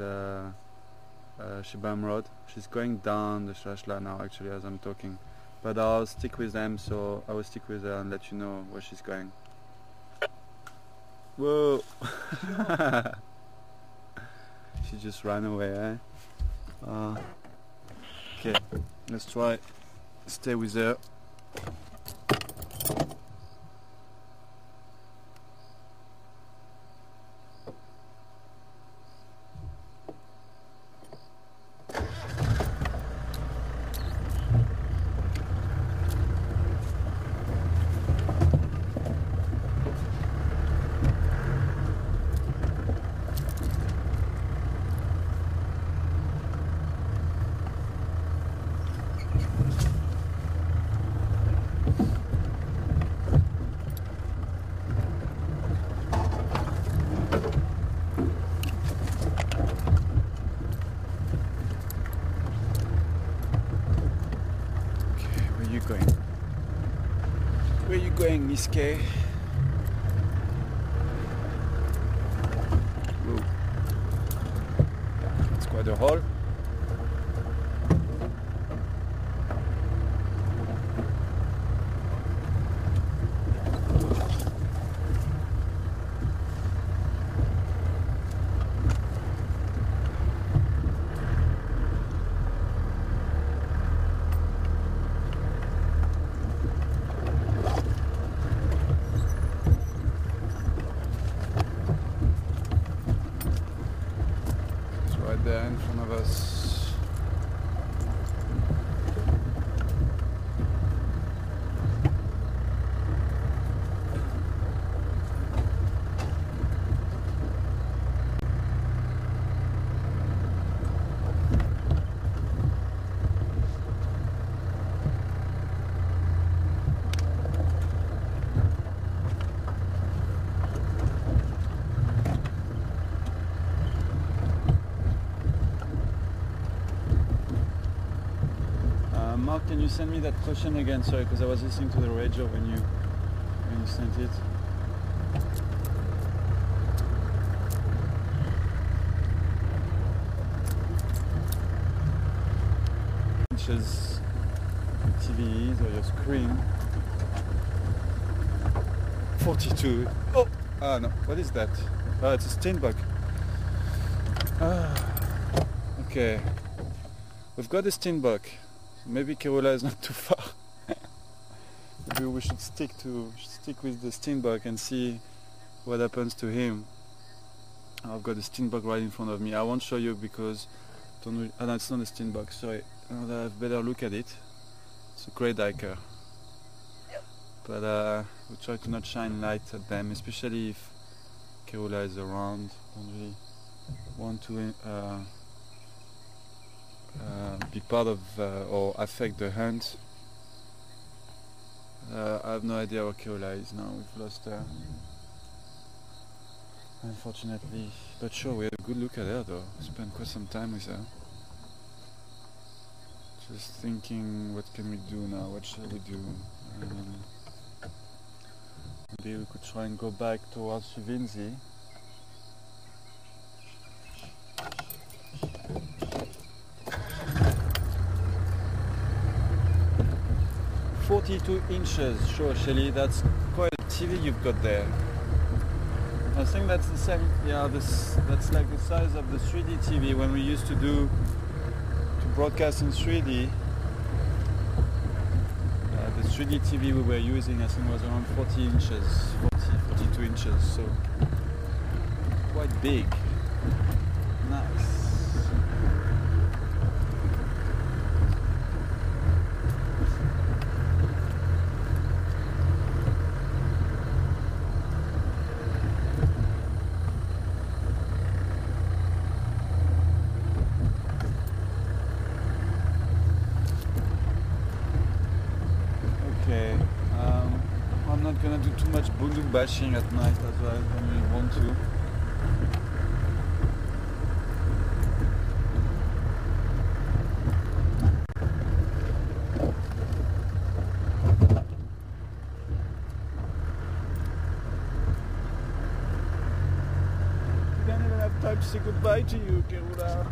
A: Shibam Road. She's going down the flashlight now, actually, as I'm talking. But I'll stick with them, so I will stick with her and let you know where she's going. Whoa! She just ran away, eh? Okay, let's try stay with her. Where are you going, Miss K? Whoa. It's quite a haul. There in front of us. Mark, can you send me that question again? Sorry, because I was listening to the radio when you sent it. Inches TV is or your screen. 42. Oh, no. What is that? It's a steenbok. Okay. We've got a steenbok. Maybe Kula is not too far. Maybe we should stick with the steenbok and see what happens to him. I've got a steenbok right in front of me. I won't show you because no, it's not a steenbok. Sorry, I have better look at it. It's a great hiker, but we try to not shine light at them, especially if Kula is around. Don't really want to be part of or affect the hunt. I have no idea where Kula is now. We've lost her. unfortunately. But sure, we had a good look at her though. Spent quite some time with her. Just thinking, what can we do now? What shall we do? Maybe we could try and go back towards Shinzi. "42 inches, sure, Shelly, that's quite a TV you've got there." I think that's the same, yeah, that's like the size of the 3D TV when we used to broadcast in 3D. The 3D TV we were using, I think, was around 40 inches, 42 inches, so quite big. Nice. I'm not gonna do too much bunduk bashing at night as well. I don't really want to. I don't even have time to say goodbye to you, Kula.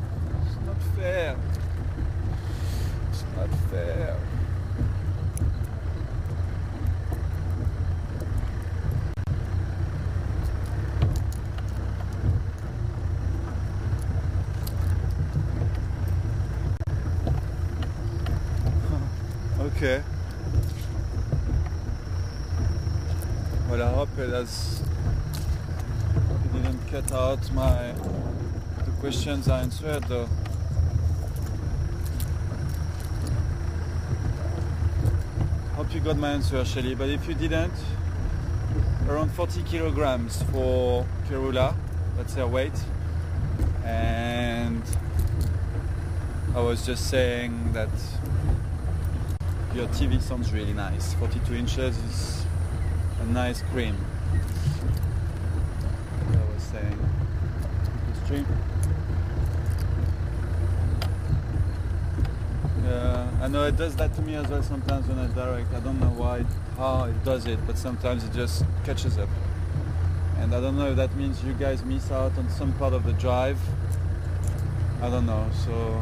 A: It's not fair. It's not fair. Okay. Well, I hope it didn't cut out the questions I answered though. Hope you got my answer, Shelly, but if you didn't, around 40 kilograms for Kula, that's her weight. And I was just saying that your TV sounds really nice. 42 inches is a nice cream. As I was saying. Stream. I know it does that to me as well sometimes when I direct. I don't know how it does it, but sometimes it just catches up. And I don't know if that means you guys miss out on some part of the drive. I don't know, so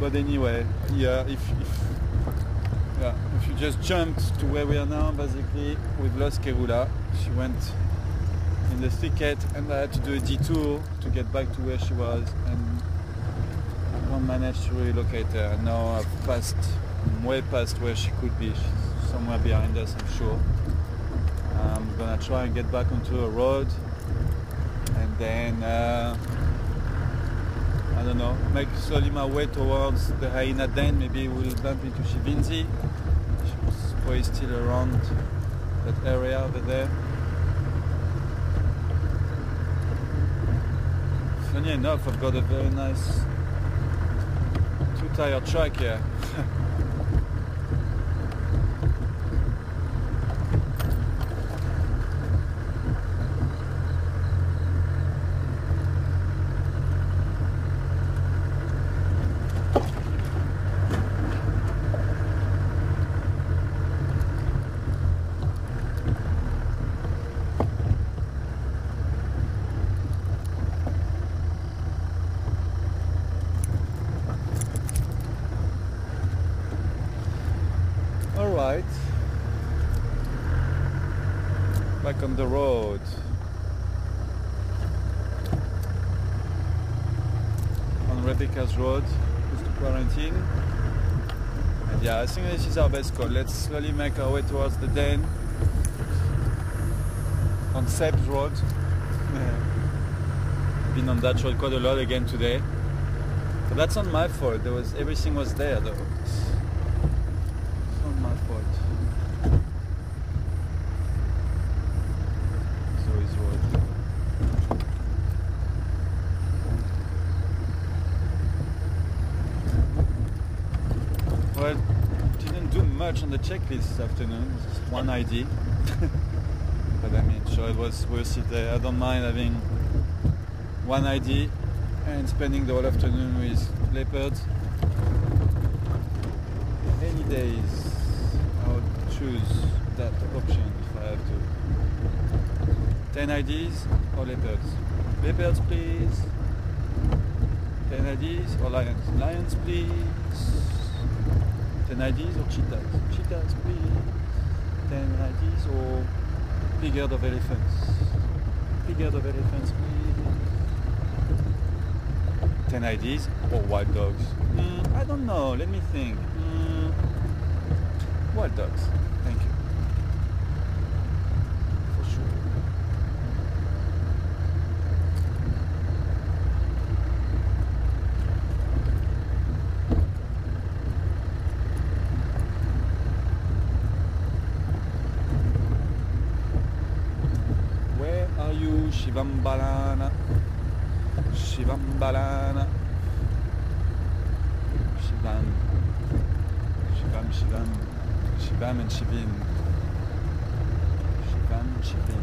A: but anyway, yeah, if you just jumped to where we are now, basically we've lost Kula. She went in the thicket and I had to do a detour to get back to where she was, and I can't manage to relocate her. And now I'm way past where she could be. She's somewhere behind us, I'm sure. I'm gonna try and get back onto a road and then I don't know, make slowly my way towards the hyena den. Maybe we'll bump into Shinzi. She's probably still around that area over there. Funny enough, I've got a very nice two-tire truck here. Back on the road. On Rebecca's road, close to quarantine. And yeah, I think this is our best call. Let's slowly make our way towards the den on Seb's road. Been on that road quite a lot again today. But that's not my fault. Everything was there though. It's not my fault. Well, didn't do much on the checklist this afternoon. Just one ID. But I mean, sure, it was worth it. I don't mind having one ID and spending the whole afternoon with leopards. Any days, I would choose that option if I have to. 10 IDs or leopards? Leopards, please. 10 IDs or lions? Lions, please. 10 IDs or cheetahs? Cheetahs, please. 10 IDs or big herd of elephants? Big herd of elephants, please. 10 IDs or wild dogs? I don't know, let me think. Wild dogs, thank you. For sure. Where are you, Shivambalana? Shivambalana. Shivam. Shivam, Shivam. Shivam and Shivin. Shivam, Shivin.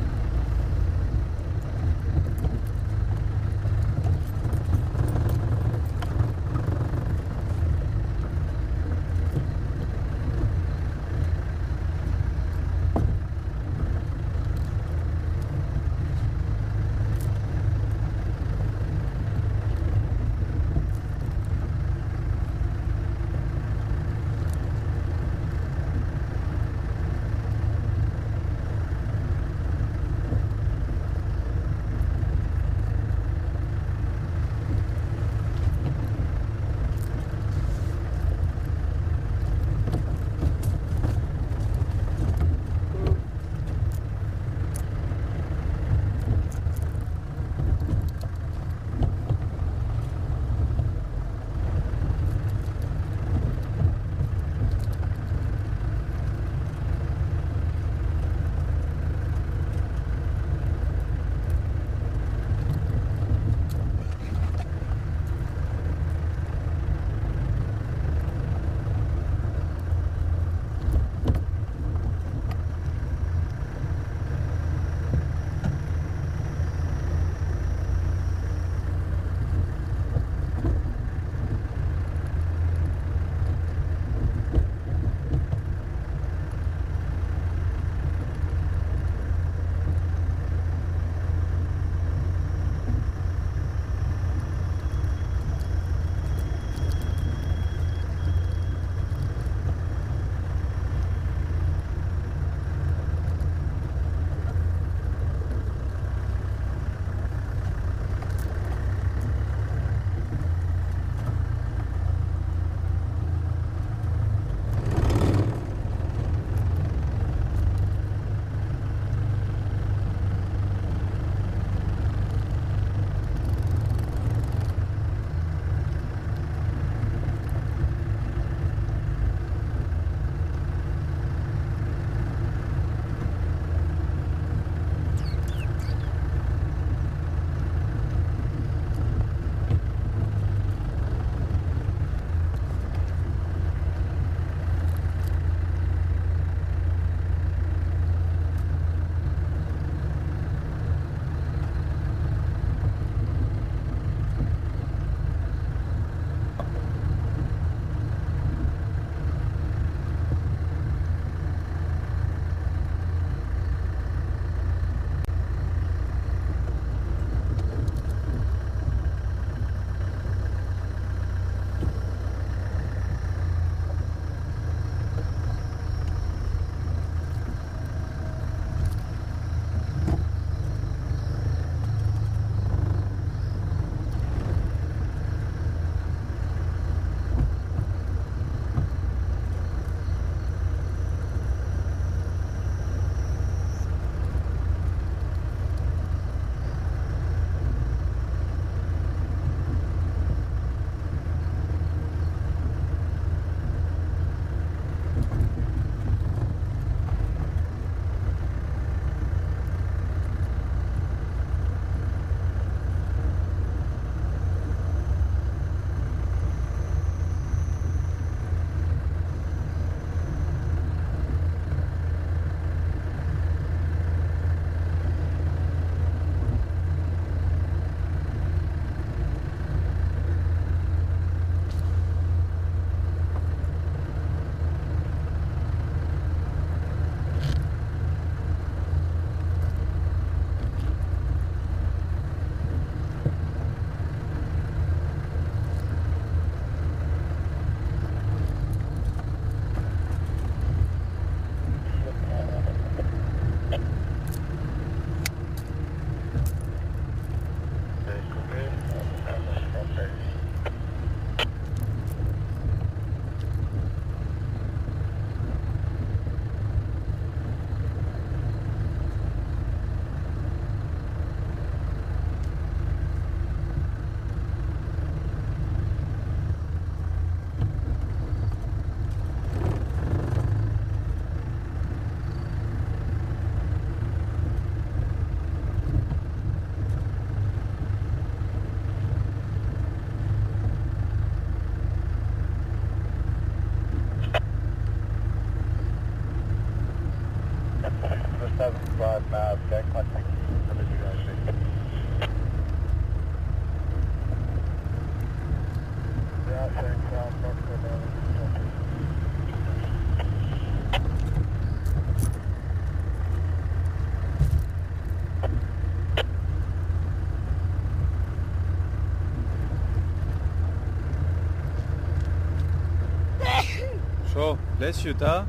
A: So, bless you, ta.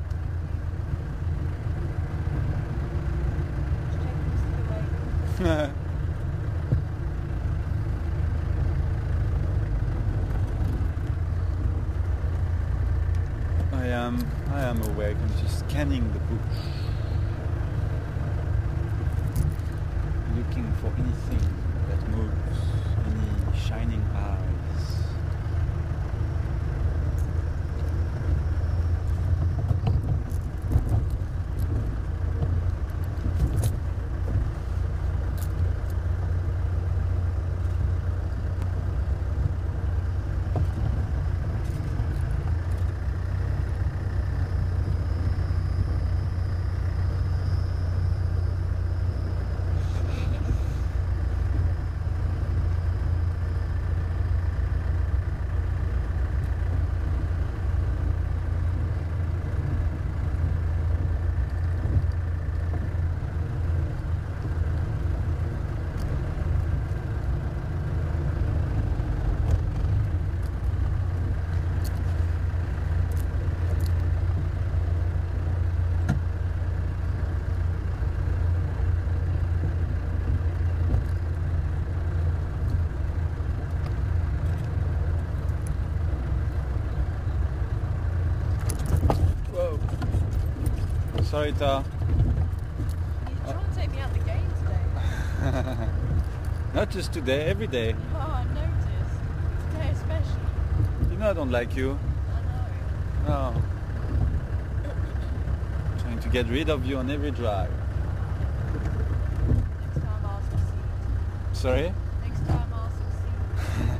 A: I am awake. I'm just scanning the bush, looking for anything that moves, any shining eyes. Sorry, ta.
B: You're trying to take me out the game today.
A: Not just today, every day.
B: Oh, I noticed. Today especially.
A: You know I don't like you.
B: I know.
A: No. Trying to get rid of you on every drive.
B: Next time I'll succeed.
A: Sorry?
B: Next time I'll succeed.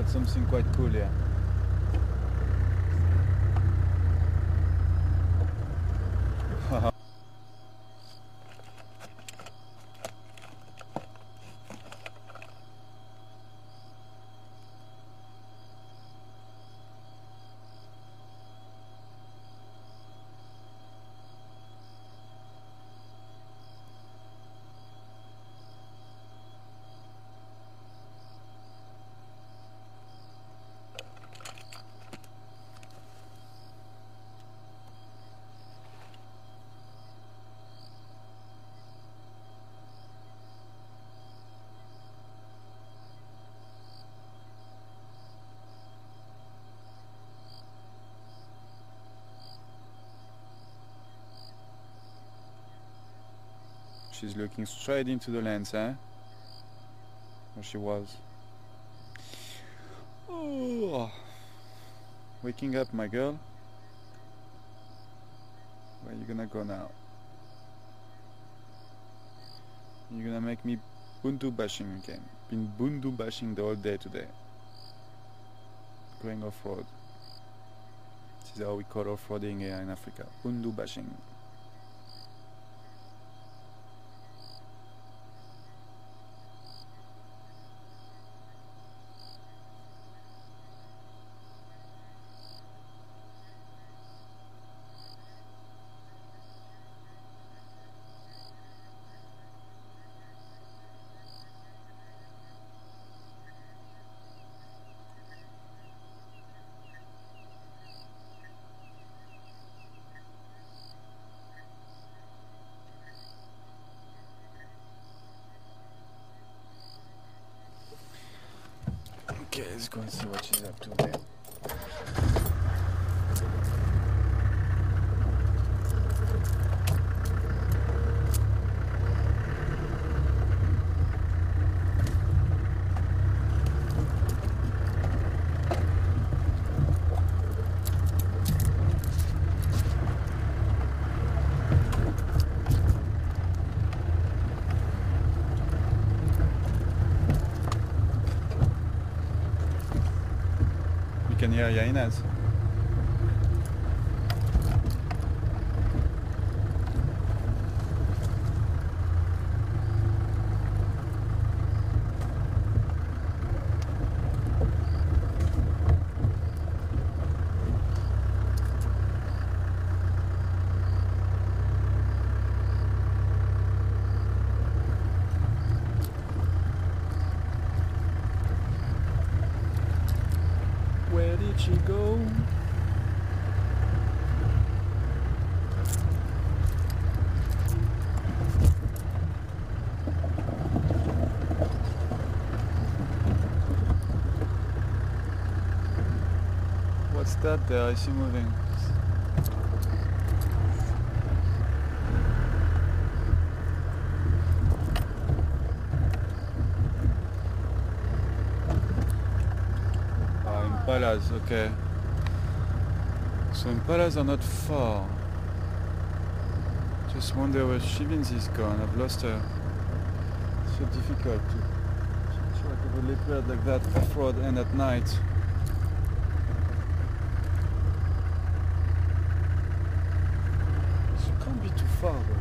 A: Something quite cool here. She's looking straight into the lens, eh? Where she was. Oh. Waking up, my girl. Where are you gonna go now? You're gonna make me bundu bashing again. Been bundu bashing the whole day today. Going off-road. This is how we call off-roading here in Africa. Bundu bashing. Okay, let's go and see what she's up to there. You can hear hyenas. Where did she go? What's that there? I see moving. Impalas, okay. So impalas are not far. Just wonder where Shinzi's gone. I've lost her. It's so difficult to keep track of a leopard like that off-road and at night. She can't be too far though.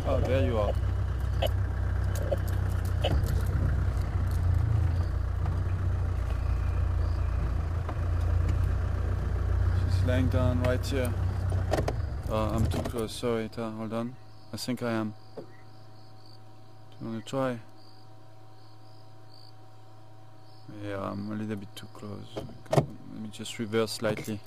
A: Oh, there you are. She's lying down right here. Oh, I'm too close. Sorry, hold on. I think I am. Do you want to try? Yeah, I'm a little bit too close. Let me just reverse slightly.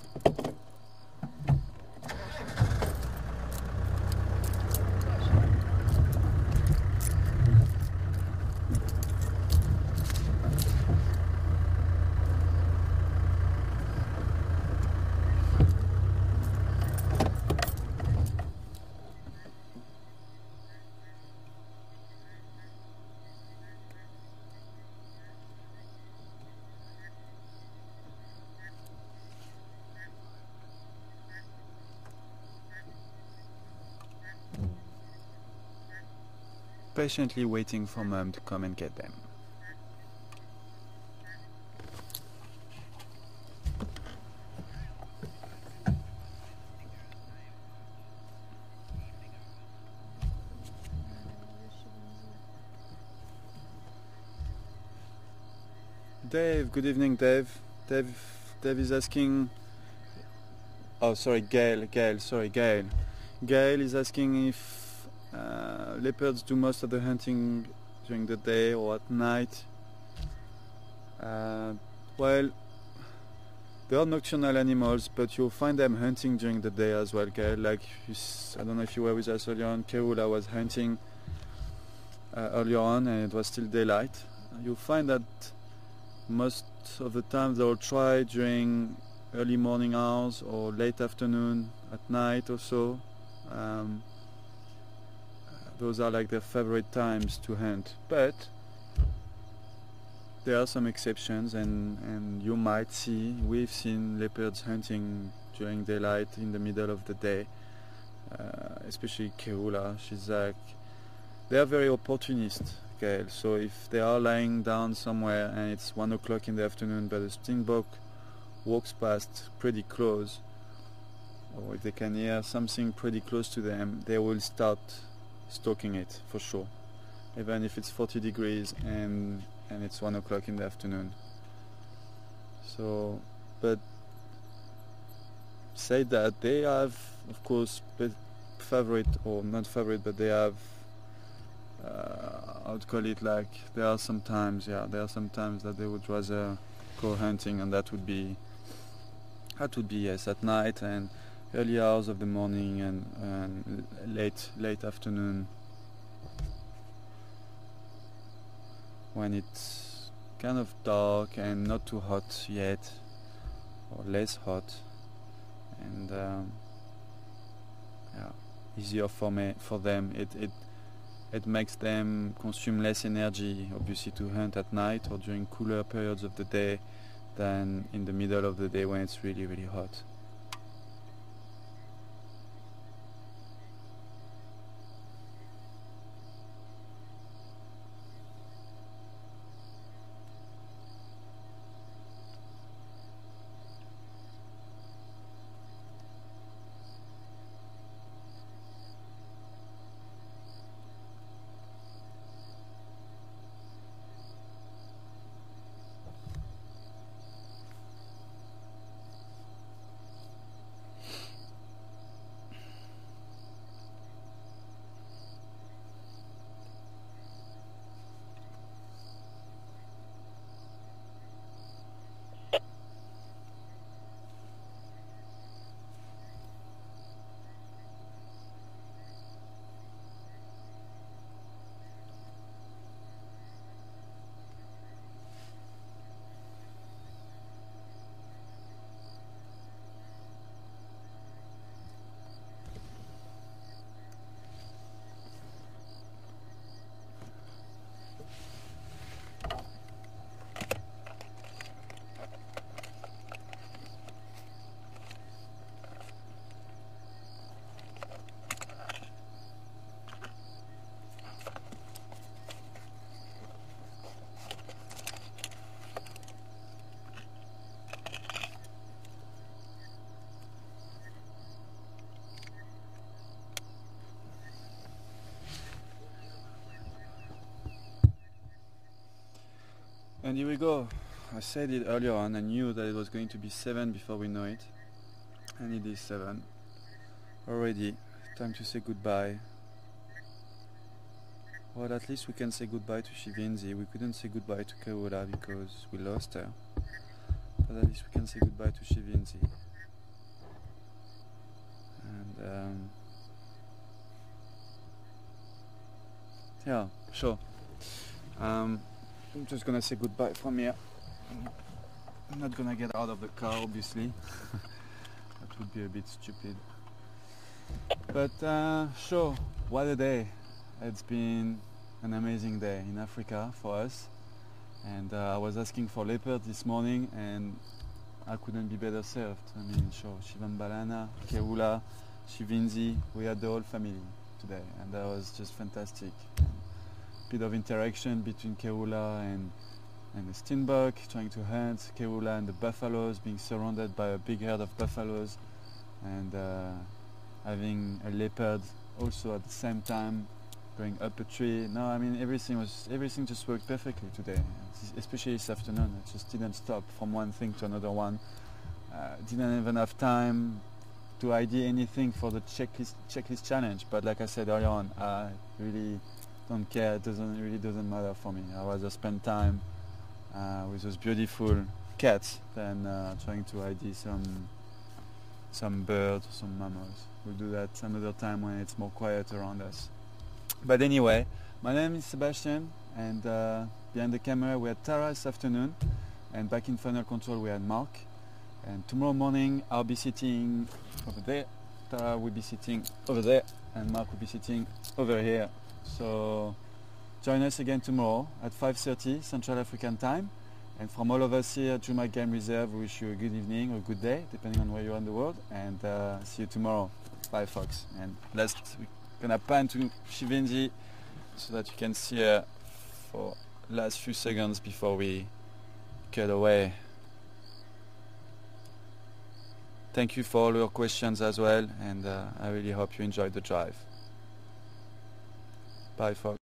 A: Patiently waiting for Mum to come and get them. Dave, good evening, Dave. Dave is asking. Oh, sorry, Gail. Gail is asking if leopards do most of the hunting during the day or at night. Well, they are nocturnal animals, but you'll find them hunting during the day as well, Gail. Like, I don't know if you were with us earlier on, Kula was hunting earlier on and it was still daylight. You'll find that most of the time they'll try during early morning hours or late afternoon, at night or so. Those are like their favorite times to hunt, but there are some exceptions, and you might see, we've seen leopards hunting during daylight in the middle of the day, especially Kula. She's like, they are very opportunist. gale. So if they are lying down somewhere and it's 1 o'clock in the afternoon, but the springbok walks past pretty close, or if they can hear something pretty close to them, they will start stalking it for sure, even if it's 40 degrees and it's 1 o'clock in the afternoon. So, but say that they have, of course, favorite or not favorite, but they have, I would call it like, there are some times that they would rather go hunting, and that would be yes, at night and early hours of the morning and late afternoon, when it's kind of dark and not too hot yet, or less hot, and easier for them. It makes them consume less energy, obviously, to hunt at night or during cooler periods of the day than in the middle of the day when it's really, really hot. And here we go. I said it earlier on, I knew that it was going to be 7 before we know it. And it is 7. Already. Time to say goodbye. Well, at least we can say goodbye to Shinzi. We couldn't say goodbye to Kula because we lost her. But at least we can say goodbye to Shinzi. And yeah, sure. I'm just gonna say goodbye from here. I'm not gonna get out of the car, obviously. That would be a bit stupid. But sure, what a day. It's been an amazing day in Africa for us. And I was asking for leopards this morning and I couldn't be better served. I mean, sure, Shivambalana, Kula, Shinzi, we had the whole family today and that was just fantastic. Bit of interaction between Kula and the Steenbok, trying to hunt, Kula and the buffaloes, being surrounded by a big herd of buffaloes, and having a leopard also at the same time going up a tree. No, I mean everything just worked perfectly today, especially this afternoon. It just didn't stop from one thing to another one. Didn't even have time to ID anything for the checklist challenge, but like I said earlier on, I really don't care. It really doesn't matter for me. I rather spend time with those beautiful cats than trying to ID some birds or some mammals. We'll do that another time when it's more quiet around us. But anyway, my name is Sebastian, and behind the camera we had Tara this afternoon, and back in final control we had Mark. And tomorrow morning I'll be sitting over there, Tara will be sitting over there, and Mark will be sitting over here. So join us again tomorrow at 5:30 Central African time. And from all of us here at Juma Game Reserve, we wish you a good evening or good day, depending on where you are in the world. And see you tomorrow. Bye, folks. And last, we're gonna pan to Shinzi so that you can see her for last few seconds before we cut away. Thank you for all your questions as well, and I really hope you enjoyed the drive. Bye folks.